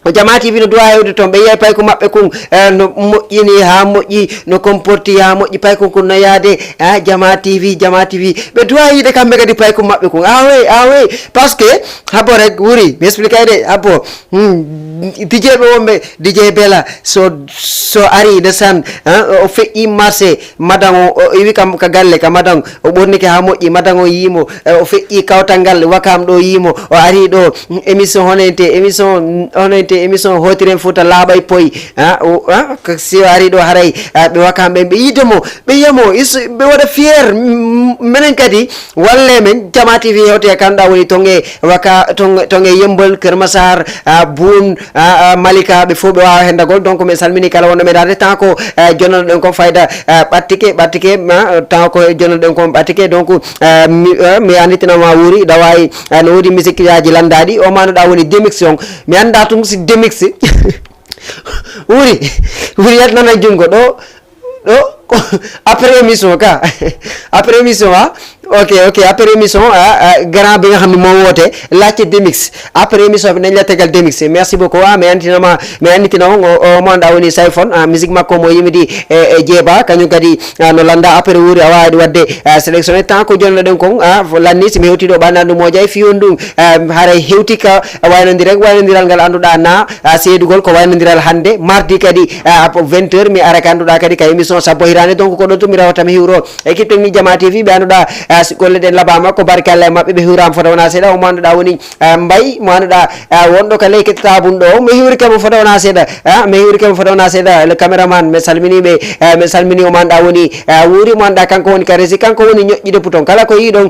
o Jama TV no duwa hewde toon ɓe yeey pay ko maɓɓe kon no moƴƴini ha moƴƴi no comporti ha moƴƴi pay kon no yaade Jama TV ɓe duwa yiide kamɓe kadi pay ko maɓɓe kon awe par ce que habbo rek wuri mi explique de habbo DJ ɓe wonɓe DJ Bella so ari ndesan o feƴƴi marché madan o wi kam ka galle ka madan o ɓornike ha moƴƴi madan o yimo o feƴƴi kawtal ngal wakam ɗo yimo o ari ɗo émission émission hotiren Fouta laaɓay poyi si o ari ɗo haray ɓe wakam ɓe ɓe yidemo ɓe yiyamo ɓe waɗa fier minen kadi walle men Jama TV hewte kanɗa woni tonge waka tonge Yembol Keur Massar Boune Malika ɓe fof ɓe wawa hendagol donc mi salmini kala wonɗo meɗade tant ko jonnoɗo ɗen kon fayda ɓattike tant ko jonnoɗo ɗen kon ɓattike donc mi anditinoma wuuri ɗa wawi no woodi musique yaji landaɗi o manoɗa woni demix on mi anda tun si demix wuri yetnana jungo ɗo après émission ok après émission grand bi nga xam ne moo woote laajte Demix après émission bi nañ la tegal Demix merci beaucoup mi anditina o mo anda woni Sayfon musique makko mo yimidi jeeba kañum kadi no landa après wuri a wawi wadde sélectionné tant ko jonno den kon lanni simi hewti ɗo ɓannandu moƴay fiyon ɗum haray hewti ka waynodiral ngal anduɗa na seedugol ko waynodiral hande mardi kadi 20h mi ara ka anduɗa kadi ka émission sappo hirande donc ko ɗon to mi rawatami hiwro équipe technique Jama TV ɓe anduɗa golle ɗen labama ko barke Allah e mabɓe ɓe hiwrama fota wona seeɗa o mo anduɗa woni Mbaye mo anduɗa wonɗo ka ley kettatabun ɗo mi hiwri kamo fota wona seeɗa le caméraman mi salminiɓe mi salmini o mo anduɗa woni wuuri mo anduɗa kanko woni ka régi kanko woni ñoƴƴude bouton kala ko yiɗon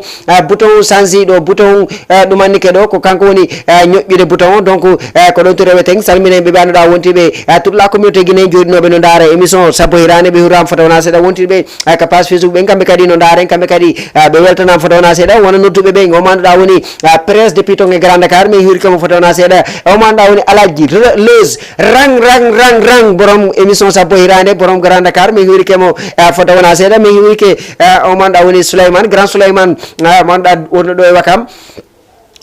bouton change ɗo bouton ɗumannike ɗo ko kanko woni ñoƴƴude bouton donc ko ɗon to reweten salmineɓe ɓe anduɗa wontiɓe toute la communauté guinéen joɗinoɓe no daara émission sappo hirande ɓe hiwrama fota wona seeɗa wontiɓe ka page Facebook ɓen kamɓe kadi no daren kamɓe kadi ɓe weltanama fota wona seeɗa wona nodduɓe ɓen o mo anduɗa woni presse depuis ton e Grand Dakar mi hiwri kamo fota wona seeɗa o mo anduɗa woni Aladji Leuse rang borom émission sappo hirande borom Grand Dakar mi hiwri kemo fota wona seeɗa mi hiwri ke o mo anduɗa woni Souleymane grand Souleymane mo anduɗa wonno ɗo e Wakam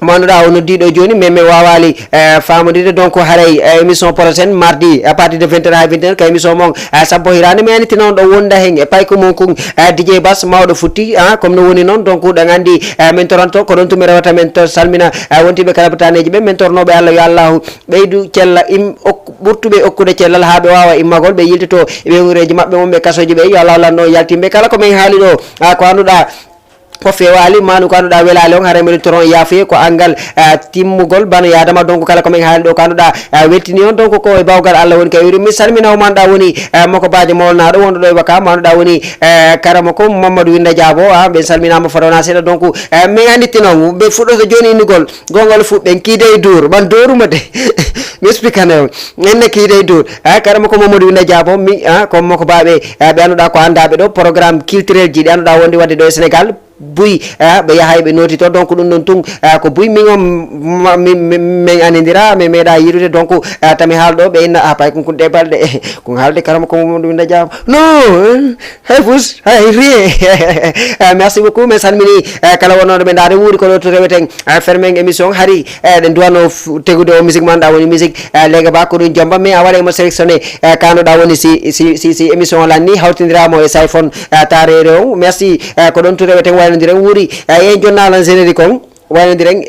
mo anduɗa o noddiɗo joni mais mi wawali famodide donc haaray émission prochaine mardi à partir de 20h ha 21h ka émission mon sappo hirande mi aniti noon ɗo wonda hen e payko mon kon DJ Bass mawɗo futti comme no woni noon donc ɗen andi min toronto ko ɗon tumi rewata min to salmina wontiɓe kala bataneji ɓe min tornoɓe Allah yo Allahu ɓeydu cella ɓurtuɓe okkude cellal ha ɓe wawa immagol ɓe yiltito ɓe wureji mabɓe wonɓe kasoji ɓe yo Allah lanno yaltimɓe kala ko min haali ɗo ko anduɗa ko fewali manu ko anduɗa welali on haray mbiɗa toron yaafuye ko angal timmugol bano yadama donc kala komin haali ɗo ko anduɗa weltini on donc ko e bawgal Allah woni kay wuri mi salmina o manduɗa woni moko baje molnaɗo wonɗo ɗo e Waka manduɗa woni karama ko Mamadou Winda Diabo ɓe salminama fotona seeɗa donc min anditti noon ɓe fuɗɗoto joni innugol gongol fuɗɗen kiide e dour ɓan doruma de mi expliquane on enne kiide e dour karama ko Mamadou Winda Diabo mi ko moko baɓe ɓe anduɗa ko andaɓe ɗo programme culturel ji ɗi anduɗa wonde wadde ɗo e Sénégal buy ɓe yahay ɓe noti to donc ɗum ɗon tun ko buy min anidira mi meeɗa yirude donc tami haalɗo ɓe inna pay kon kunde balɗe kon haalde karama ko Mamadou Winda Diabo non hay fus hay rien merci beaucoup mi salmini kala wonnoɗo ɓe daade wuuri ko ɗo to reweten fermen émission hari ɗen duwanno tegude o musique manɗa woni musique lega ba ko ɗum jamba mais a waɗa emo sélectionné kanoɗa woni si émission o lanni hawtidiramo e Sayfon tarere on merci ko ɗon to reweten waynodiren wuuri yen jonnalan générique on waynodiren